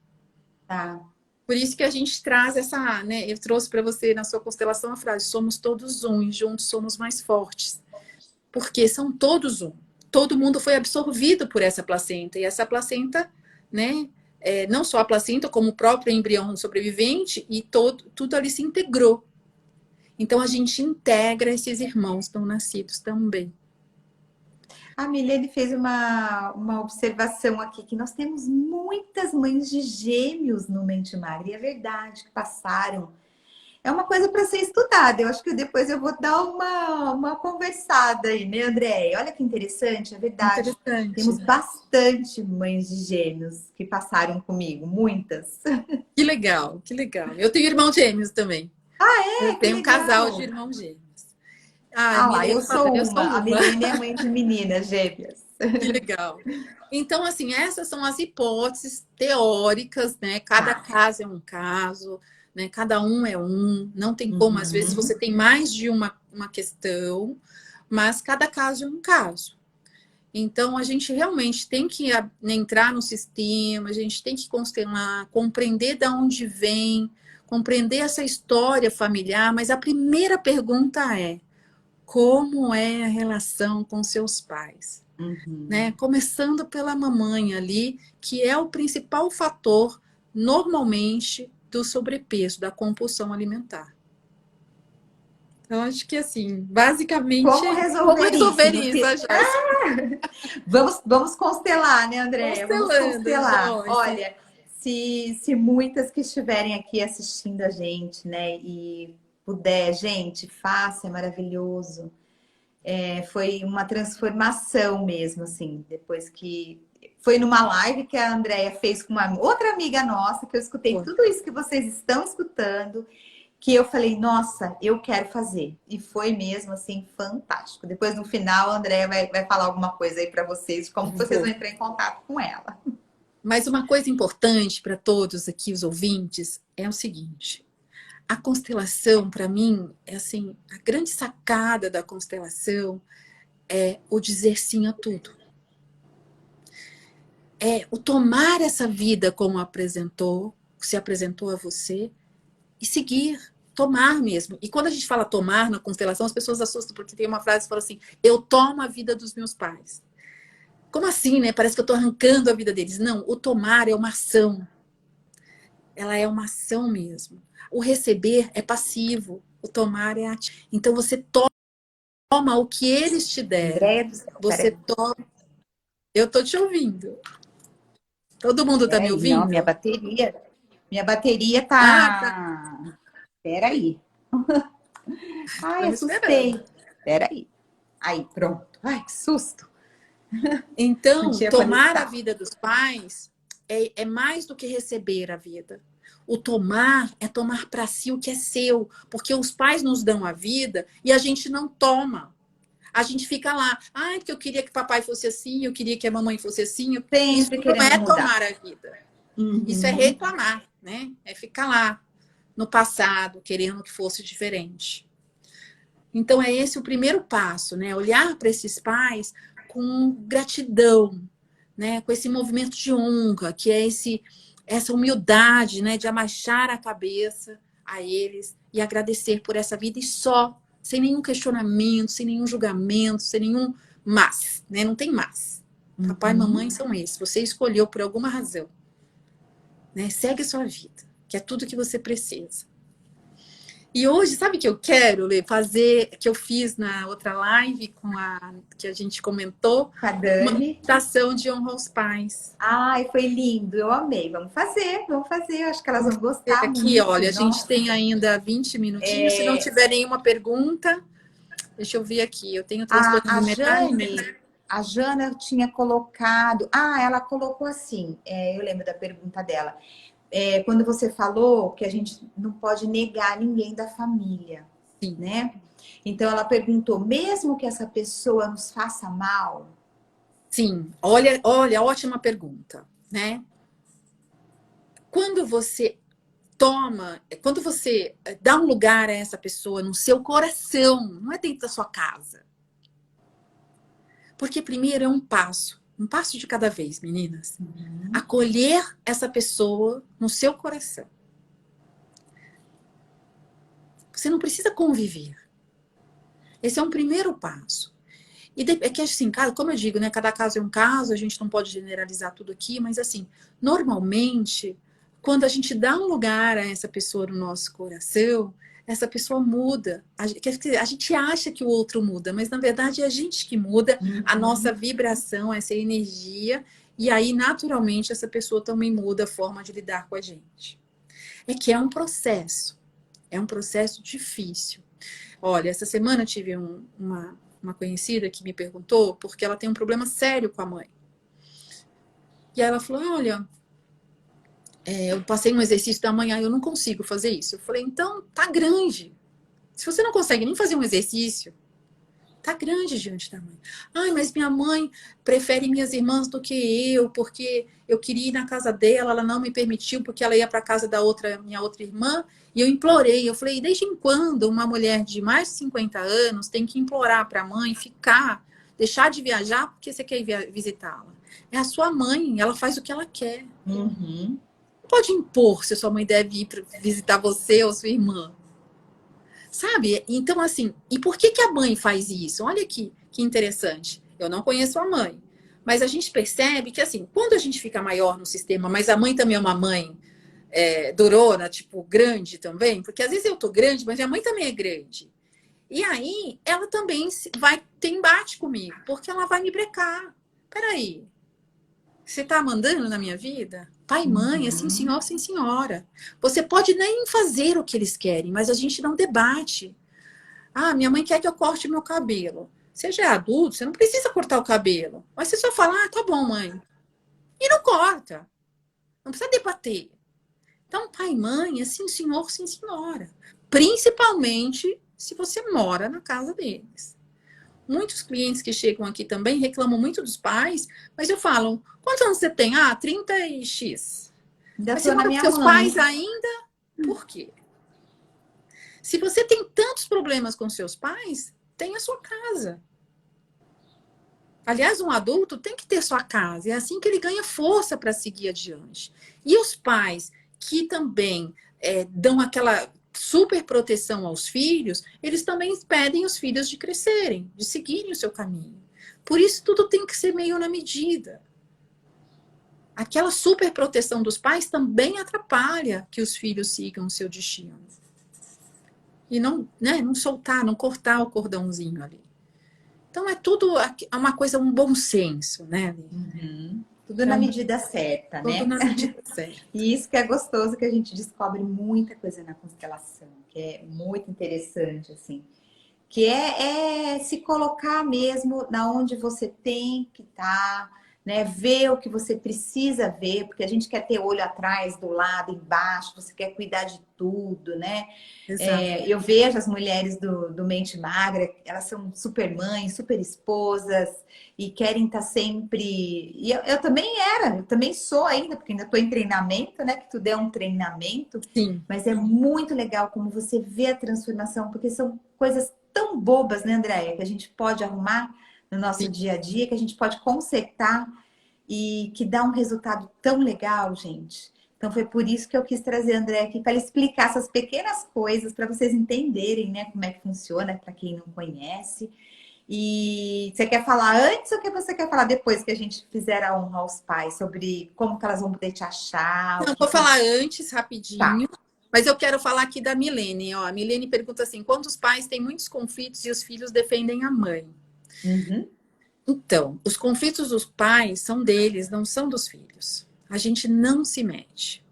Tá. Por isso que a gente traz essa, né? Eu trouxe para você na sua constelação a frase: somos todos um e juntos somos mais fortes. Porque são todos um. Todo mundo foi absorvido por essa placenta. E essa placenta, né? Não só a placenta, como o próprio embrião sobrevivente, e tudo ali se integrou. Então a gente integra esses irmãos tão nascidos também. A Milene fez uma observação aqui, que nós temos muitas mães de gêmeos no Mente Magra, e é verdade que passaram. É uma coisa para ser estudada, eu acho que depois eu vou dar uma conversada aí, né, André? Olha que interessante, é verdade. Interessante. Temos bastante mães de gêmeos que passaram comigo, muitas. Que legal, que legal. Eu tenho irmãos gêmeos também. Eu tenho um casal de irmãos gêmeos. Lá, eu sou uma. A uma. Milene é mãe de meninas gêmeas. Que legal. Então, assim, essas são as hipóteses teóricas, né? Cada caso é um caso, né? Cada um é um. Não tem como, às vezes, você tem mais de uma questão, mas cada caso é um caso. Então, a gente realmente tem que entrar no sistema, a gente tem que constelar, compreender de onde vem, compreender essa história familiar, mas a primeira pergunta é: como é a relação com seus pais? Né? Começando pela mamãe ali, que é o principal fator, normalmente, do sobrepeso, da compulsão alimentar. Então, acho que assim, basicamente, como resolver isso? Vamos constelar, né, Andréia? Vamos constelar. Joyce. Olha, se muitas que estiverem aqui assistindo a gente, né, e puder, gente, faça, é maravilhoso. Foi uma transformação mesmo, assim, depois que... Foi numa live que a Andréia fez com uma outra amiga nossa, que eu escutei tudo isso que vocês estão escutando, que eu falei, nossa, eu quero fazer. E foi mesmo, assim, fantástico. Depois, no final, a Andréia vai falar alguma coisa aí para vocês, de como vocês vão entrar em contato com ela. Mas uma coisa importante para todos aqui, os ouvintes, é o seguinte: A constelação, para mim, é assim, a grande sacada da constelação é o dizer sim a tudo. É o tomar essa vida como se apresentou a você e seguir, tomar mesmo. E quando a gente fala tomar na constelação, as pessoas assustam, porque tem uma frase que fala assim, eu tomo a vida dos meus pais. Como assim, né? Parece que eu estou arrancando a vida deles. Não, o tomar é uma ação. Ela é uma ação mesmo. O receber é passivo, o tomar é ativo. Então você toma o que eles te deram. Andréia do céu, Você peraí. toma. Eu tô te ouvindo. Todo mundo tá me Peraí, não, ouvindo? minha bateria Ah, tá. tá... Peraí. Ai, Estamos esperando. assustei. Peraí. Aí, pronto. Ai, que susto. Não Então, tinha tomar a conectado. vida dos pais é mais do que receber a vida. O tomar é tomar para si o que é seu, porque os pais nos dão a vida e a gente não toma. A gente fica lá, ai, porque eu queria que papai fosse assim, eu queria que a mamãe fosse assim. Isso Sempre não querendo é mudar. tomar a vida. Isso é Uhum. reclamar, né? É ficar lá no passado, querendo que fosse diferente. Então, é esse o primeiro passo, né? Olhar para esses pais com gratidão, né? Com esse movimento de honra, que é essa humildade, né? De abaixar a cabeça a eles e agradecer por essa vida e só, sem nenhum questionamento, sem nenhum julgamento, sem nenhum mas, né? Não tem mas. Papai e mamãe Uhum. são esses. Você escolheu por alguma razão, né? Segue a sua vida, que é tudo que você precisa. E hoje, sabe o que eu quero, Lê? Fazer, que eu fiz na outra live que a gente comentou, Com a uma Dani. meditação de honra aos pais. Ai, foi lindo. Eu amei. Vamos fazer, vamos fazer. Eu acho que elas vão gostar Aqui, muito. olha, a gente tem Nossa. ainda 20 minutinhos. Se não tiver nenhuma pergunta, deixa eu ver aqui. Eu tenho A transtorno de Jane, metade. a Jana tinha colocado. Ah, ela colocou assim. Eu lembro da pergunta dela. Quando você falou que a gente não pode negar ninguém da família, Sim, né? Então ela perguntou, mesmo que essa pessoa nos faça mal? sim. Olha, ótima pergunta, né? Quando você quando você dá um lugar a essa pessoa no seu coração, não é dentro da sua casa. Porque primeiro é um passo de cada vez, meninas. Uhum. Acolher essa pessoa no seu coração. Você não precisa conviver. Esse é um primeiro passo. E é que assim, como eu digo, né, cada caso é um caso, a gente não pode generalizar tudo aqui, mas assim, normalmente, quando a gente dá um lugar a essa pessoa no nosso coração, essa pessoa muda. A gente acha que o outro muda, mas na verdade é a gente que muda a nossa Uhum. vibração, essa energia, e aí naturalmente essa pessoa também muda a forma de lidar com a gente. É que é um processo difícil. Olha, essa semana eu tive uma conhecida que me perguntou porque ela tem um problema sério com a mãe. E aí ela falou, olha, eu passei um exercício da manhã e eu não consigo fazer isso. Eu falei, então tá grande. Se você não consegue nem fazer um exercício, tá grande diante da mãe. Ai, mas minha mãe prefere minhas irmãs do que eu, porque eu queria ir na casa dela, ela não me permitiu, porque ela ia para casa da minha outra irmã, e eu implorei. Eu falei, desde quando uma mulher de mais de 50 anos tem que implorar para a mãe ficar, deixar de viajar porque você quer ir visitá-la? É a sua mãe, ela faz o que ela quer. Uhum. Não pode impor se a sua mãe deve ir para visitar você ou sua irmã. Sabe? Então, assim, e por que a mãe faz isso? Olha que interessante. Eu não conheço a mãe, mas a gente percebe que, assim, quando a gente fica maior no sistema, mas a mãe também é uma mãe durona, tipo, grande também, porque às vezes eu tô grande, mas minha mãe também é grande. E aí, ela também vai ter embate comigo, porque ela vai me brecar. Peraí, você tá mandando na minha vida? Pai e mãe, é sim Uhum. senhor, sim senhora. Você pode nem fazer o que eles querem, mas a gente não debate. Ah, minha mãe quer que eu corte meu cabelo. Você já é adulto, você não precisa cortar o cabelo. Mas você só fala, ah, tá bom, mãe. E não corta. Não precisa debater. Então, pai e mãe é sim senhor, sim senhora. Principalmente se você mora na casa deles. Muitos clientes que chegam aqui também reclamam muito dos pais, mas eu falo, quantos anos você tem? Ah, 30 e X. Ainda Mas você tô na mora com minha seus mãe. pais ainda? Por quê? Se você tem tantos problemas com seus pais, tenha sua casa. Aliás, um adulto tem que ter sua casa. É assim que ele ganha força para seguir adiante. E os pais que também dão aquela super proteção aos filhos, eles também impedem os filhos de crescerem, de seguirem o seu caminho. Por isso, tudo tem que ser meio na medida. Aquela super proteção dos pais também atrapalha que os filhos sigam o seu destino. E não, né, não soltar, não cortar o cordãozinho ali. Então, é tudo uma coisa, um bom senso, né? Uhum. Tudo na medida certa, né? Tudo na medida certa. E isso que é gostoso, que a gente descobre muita coisa na constelação, que é muito interessante, assim. Que é se colocar mesmo na onde você tem que estar, né? Ver o que você precisa ver, porque a gente quer ter olho atrás, do lado, embaixo, você quer cuidar de tudo, né? Eu vejo as mulheres do Mente Magra, elas são super mães, super esposas e querem estar sempre. E eu também eu também sou ainda, porque ainda estou em treinamento, né? Que tudo é um treinamento. Sim. Mas é muito legal como você vê a transformação, porque são coisas tão bobas, né, Andréia, que a gente pode arrumar no nosso dia a dia, que a gente pode consertar e que dá um resultado tão legal, gente. Então foi por isso que eu quis trazer a Andréia aqui para explicar essas pequenas coisas para vocês entenderem, né, como é que funciona para quem não conhece. E você quer falar antes ou que você quer falar depois que a gente fizer a honra aos pais sobre como que elas vão poder te achar? Não, vou falar antes, Tá. rapidinho. Mas eu quero falar aqui da Milene. Ó, a Milene pergunta assim: quantos pais têm muitos conflitos e os filhos defendem a mãe? Uhum. Então, os conflitos dos pais são deles, não são dos filhos. A gente não se mete.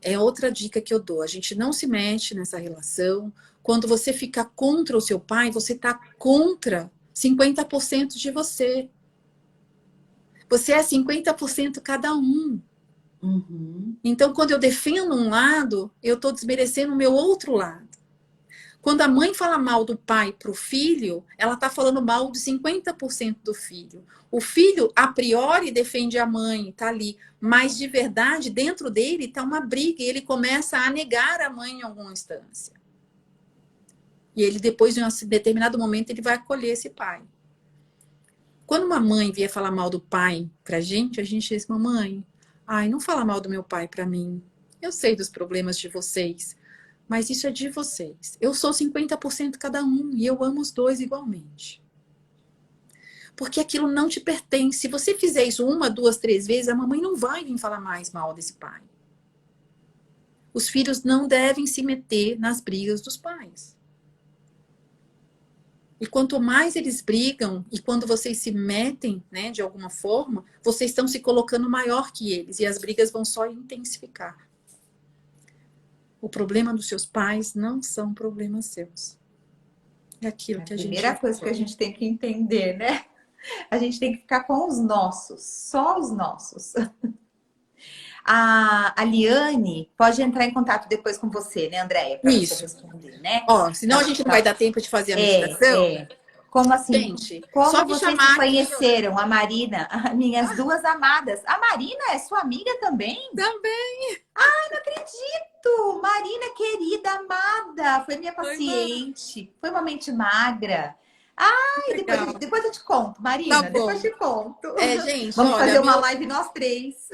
É outra dica que eu dou. A gente não se mete nessa relação. Quando você fica contra o seu pai, você está contra 50% de você. Você é 50% cada um. Uhum. Então, quando eu defendo um lado, eu estou desmerecendo o meu outro lado. Quando a mãe fala mal do pai para o filho, ela está falando mal de 50% do filho. O filho, a priori, defende a mãe, está ali. Mas, de verdade, dentro dele está uma briga e ele começa a negar a mãe em alguma instância. E ele, depois de um determinado momento, ele vai acolher esse pai. Quando uma mãe vier falar mal do pai para a gente diz, mamãe, ai, não fala mal do meu pai para mim. Eu sei dos problemas de vocês, mas isso é de vocês. Eu sou 50% cada um e eu amo os dois igualmente. Porque aquilo não te pertence. Se você fizer isso 1, 2, 3 vezes, a mamãe não vai vir falar mais mal desse pai. Os filhos não devem se meter nas brigas dos pais. E quanto mais eles brigam, e quando vocês se metem, né, de alguma forma, vocês estão se colocando maior que eles. E as brigas vão só intensificar. O problema dos seus pais não são problemas seus. É aquilo que a gente... Primeira coisa que a gente tem que entender, né? A gente tem que ficar com os nossos, só os nossos. A Liane pode entrar em contato depois com você, né, Andréia? Para você responder, né? Ó, senão a gente não vai dar tempo de fazer a meditação. Como assim? Gente, como só me vocês chamar se conheceram? A Marina, minhas duas amadas. A Marina é sua amiga também? Também. Ai, não acredito! Marina, querida, amada, foi minha paciente. Foi uma mente magra. Ai, depois eu te conto, Marina. Tá bom. Depois eu te conto. Gente, vamos fazer uma live nós três.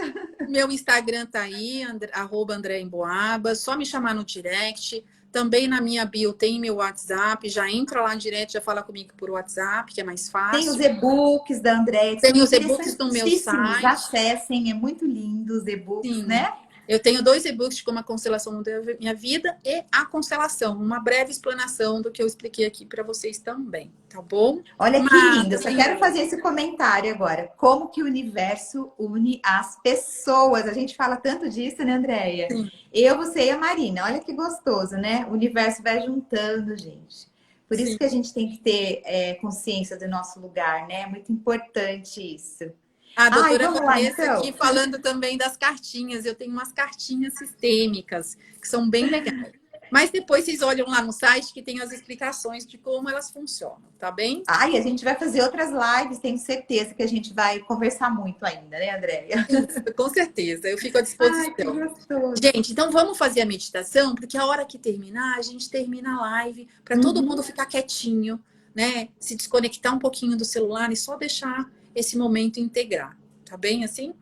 Meu Instagram tá aí, @AndréEmboaba. Só me chamar no direct. Também na minha bio tem meu WhatsApp. Já entra lá direto, já fala comigo por WhatsApp, que é mais fácil. Tem os e-books da Andréia. Tem os e-books no meu site. Acessem, é muito lindo os e-books, Sim. né? Eu tenho 2 e-books de como a constelação mudou a minha vida e a constelação. Uma breve explanação do que eu expliquei aqui para vocês também, tá bom? Olha que lindo. Só quero fazer esse comentário agora. Como que o universo une as pessoas? A gente fala tanto disso, né, Andréia? Sim. Eu, você e a Marina. Olha que gostoso, né? O universo vai juntando, gente. Por isso que a gente tem que ter consciência do nosso lugar, né? É muito importante isso. A doutora Vanessa aqui falando também das cartinhas. Eu tenho umas cartinhas sistêmicas que são bem legais. Mas depois vocês olham lá no site que tem as explicações de como elas funcionam, tá bem? Ai, a gente vai fazer outras lives, tenho certeza que a gente vai conversar muito ainda, né, Andréia? Isso, com certeza, eu fico à Ai, que disposição. gostoso. Gente, então vamos fazer a meditação, porque a hora que terminar, a gente termina a live, para todo mundo ficar quietinho, né? Se desconectar um pouquinho do celular e só deixar esse momento integrar. Tá bem assim?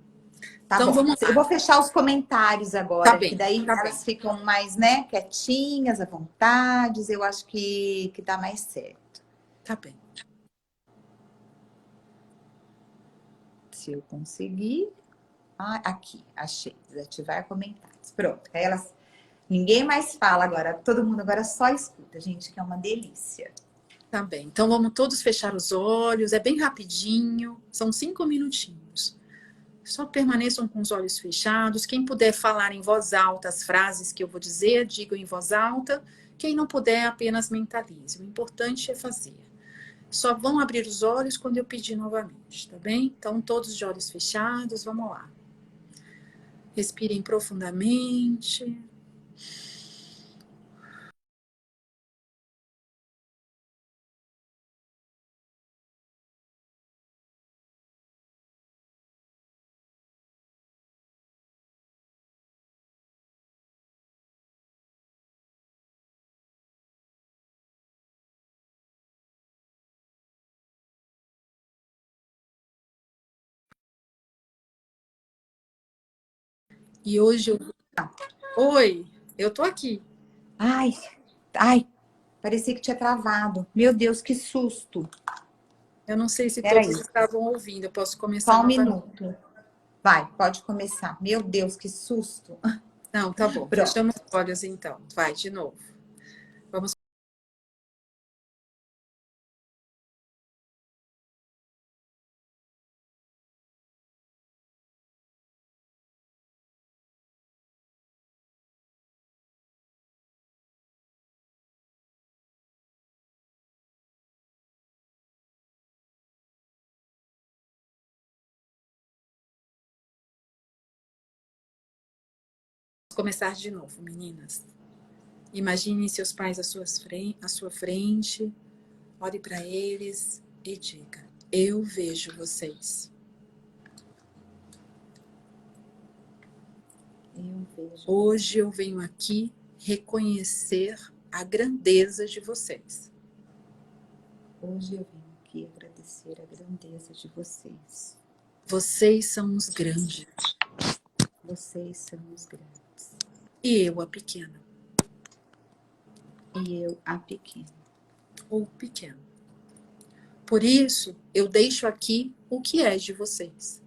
Tá Então bom. vamos Eu lá. vou fechar os comentários Tá agora, que bem, daí tá bem. elas ficam mais, né, quietinhas, à vontade. Eu acho que dá mais certo. Tá bem. Se eu conseguir. Ah, aqui, achei. Desativar comentários. Pronto. Aí elas. Ninguém mais fala agora. Todo mundo agora só escuta, gente, que é uma delícia. Tá bem. Então vamos todos fechar os olhos. É bem rapidinho. São 5 minutinhos. Só permaneçam com os olhos fechados. Quem puder falar em voz alta as frases que eu vou dizer, diga em voz alta. Quem não puder, apenas mentalize. O importante é fazer. Só vão abrir os olhos quando eu pedir novamente, tá bem? Então, todos de olhos fechados, vamos lá. Respirem profundamente. E hoje eu... Oi, eu tô aqui. Ai, ai, parecia que tinha travado. Meu Deus, que susto. Eu não sei se todos Peraí, estavam ouvindo. Eu posso começar só um novamente. minuto. Vai, pode começar. Meu Deus, que susto. Não, tá bom. Pronto. Fechamos os olhos então. Vai, de novo. Vamos começar de novo, meninas. Imaginem seus pais à sua frente. Olhe para eles e diga: eu vejo vocês. Eu vejo. Hoje eu venho aqui reconhecer a grandeza de vocês. Hoje eu vim aqui agradecer a grandeza de vocês. Vocês são os grandes Vocês são os grandes. e eu a pequena. E eu a pequena. Ou pequeno. Por isso, eu deixo aqui o que é de vocês.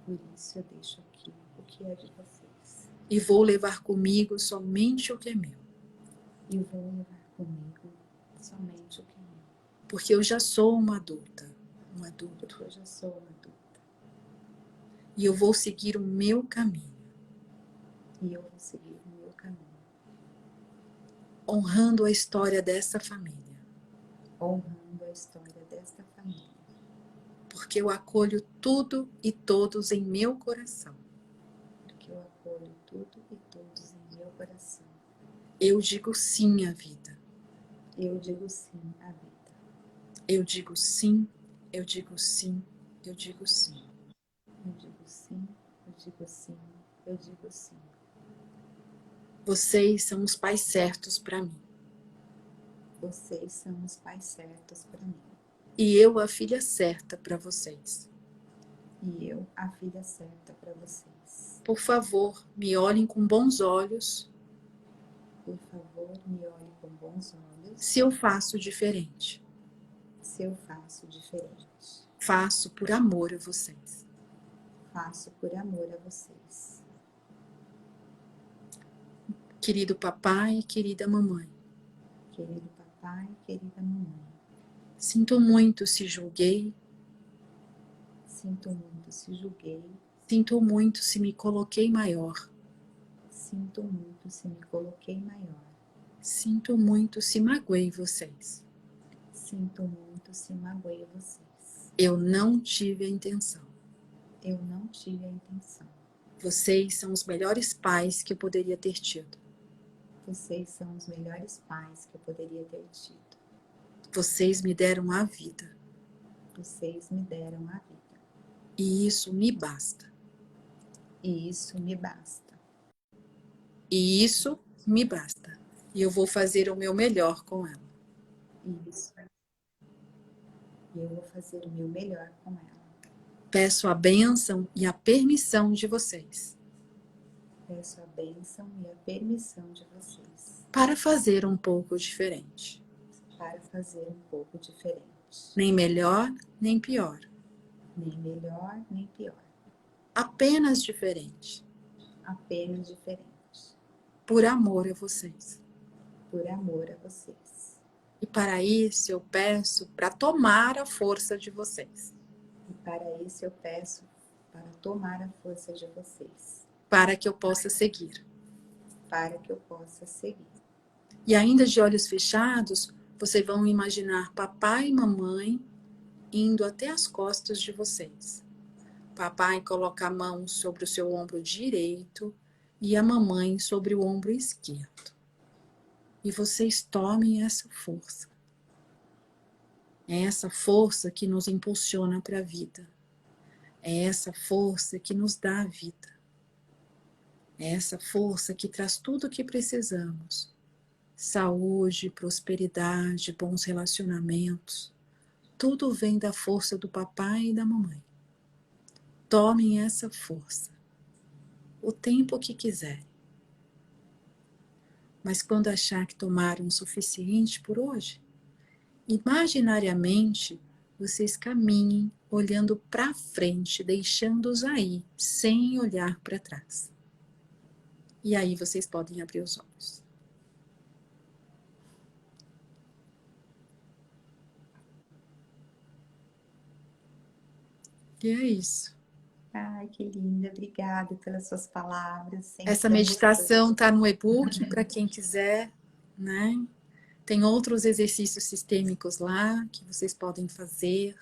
Por isso eu deixo aqui o que é de vocês. E vou levar comigo somente o que é meu. E vou levar comigo somente o que é meu. Porque eu já sou uma adulta, um adulto. Porque eu já sou uma adulta. E eu vou seguir o meu caminho. E eu vou seguir o meu caminho. Honrando a história dessa família. Honrando a história desta família. Porque eu acolho tudo e todos em meu coração. Porque eu acolho tudo e todos em meu coração. Eu digo sim à vida. Eu digo sim à vida. Eu digo sim, eu digo sim, eu digo sim. Eu digo sim, eu digo sim, eu digo sim. Vocês são os pais certos para mim. Vocês são os pais certos para mim. E eu a filha certa para vocês. E eu a filha certa para vocês. Por favor, me olhem com bons olhos. Por favor, me olhe com bons olhos. Se eu faço diferente. Se eu faço diferente. Faço por amor a vocês. Faço por amor a vocês. Querido papai, querida mamãe. Querido papai, querida mamãe. Sinto muito se julguei. Sinto muito se julguei. Sinto muito se me coloquei maior. Sinto muito se me coloquei maior. Sinto muito se magoei vocês. Sinto muito se magoei vocês. Eu não tive a intenção. Eu não tive a intenção. Vocês são os melhores pais que eu poderia ter tido. Vocês são os melhores pais que eu poderia ter tido. Vocês me deram a vida. Vocês me deram a vida. E isso me basta. E isso me basta. E isso me basta. E eu vou fazer o meu melhor com ela. Isso. E eu vou fazer o meu melhor com ela. Peço a bênção e a permissão de vocês. Peço a bênção e a permissão de vocês. Para fazer um pouco diferente. Para fazer um pouco diferente. Nem melhor, nem pior. Nem melhor, nem pior. Apenas diferente. Apenas diferente. Por amor a vocês. Por amor a vocês. E para isso eu peço para tomar a força de vocês. E para isso eu peço para tomar a força de vocês. Para que eu possa seguir. Para que eu possa seguir. E ainda de olhos fechados, vocês vão imaginar papai e mamãe indo até as costas de vocês. Papai coloca a mão sobre o seu ombro direito e a mamãe sobre o ombro esquerdo. E vocês tomem essa força. É essa força que nos impulsiona para a vida. É essa força que nos dá a vida. É essa força que traz tudo o que precisamos. Saúde, prosperidade, bons relacionamentos. Tudo vem da força do papai e da mamãe. Tomem essa força. O tempo que quiserem. Mas quando achar que tomaram o suficiente por hoje, imaginariamente vocês caminhem olhando para frente, deixando-os aí, sem olhar para trás. E aí vocês podem abrir os olhos. E é isso. Ai, que linda. Obrigada pelas suas palavras. Essa meditação está no e-book para quem quiser, né? Tem outros exercícios sistêmicos lá que vocês podem fazer.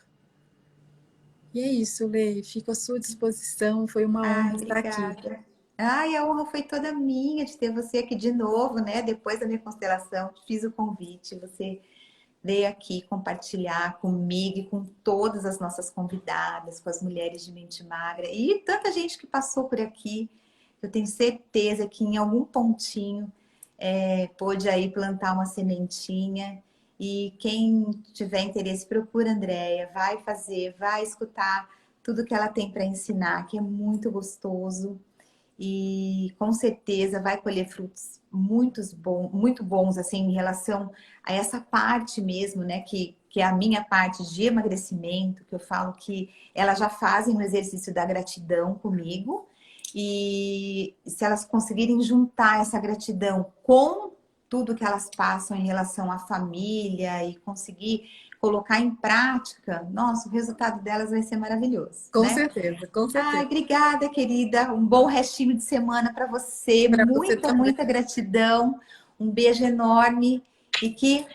E é isso, Lê. Fico à sua disposição. Foi uma honra estar aqui. Ai, a honra foi toda minha de ter você aqui de novo, né? Depois da minha constelação, fiz o convite. Você veio aqui compartilhar comigo e com todas as nossas convidadas, com as mulheres de mente magra e tanta gente que passou por aqui. Eu tenho certeza que em algum pontinho pôde aí plantar uma sementinha. E quem tiver interesse, procura a Andréia, vai fazer, vai escutar tudo que ela tem para ensinar, que é muito gostoso. E com certeza vai colher frutos muito bons assim, em relação a essa parte mesmo, né? Que é a minha parte de emagrecimento, que eu falo que elas já fazem o exercício da gratidão comigo. E se elas conseguirem juntar essa gratidão com tudo que elas passam em relação à família e conseguir colocar em prática, nossa, o resultado delas vai ser maravilhoso. Com né? certeza, com certeza. Ai, obrigada, querida. Um bom restinho de semana para você. Muita gratidão. Um beijo enorme e que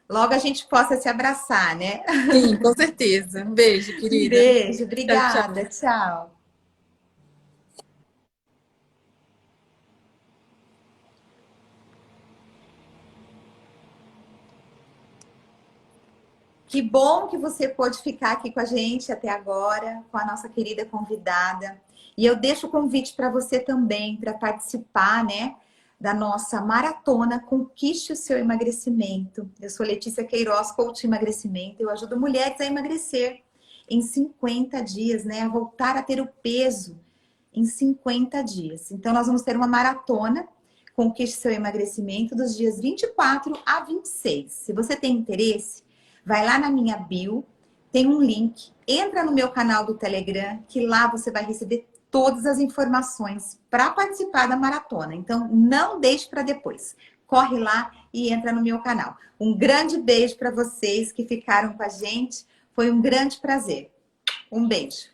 logo a gente possa se abraçar, né? Sim, com certeza. Um beijo, querida. Um beijo, obrigada. Tchau. Que bom que você pôde ficar aqui com a gente até agora, com a nossa querida convidada. E eu deixo o convite para você também, para participar, né, da nossa maratona Conquiste o Seu Emagrecimento. Eu sou Letícia Queiroz, coach de emagrecimento. Eu ajudo mulheres a emagrecer em 50 dias, né, a voltar a ter o peso em 50 dias. Então, nós vamos ter uma maratona Conquiste o Seu Emagrecimento dos dias 24 a 26. Se você tem interesse, vai lá na minha bio, tem um link, entra no meu canal do Telegram, que lá você vai receber todas as informações para participar da maratona. Então, não deixe para depois. Corre lá e entra no meu canal. Um grande beijo para vocês que ficaram com a gente. Foi um grande prazer. Um beijo.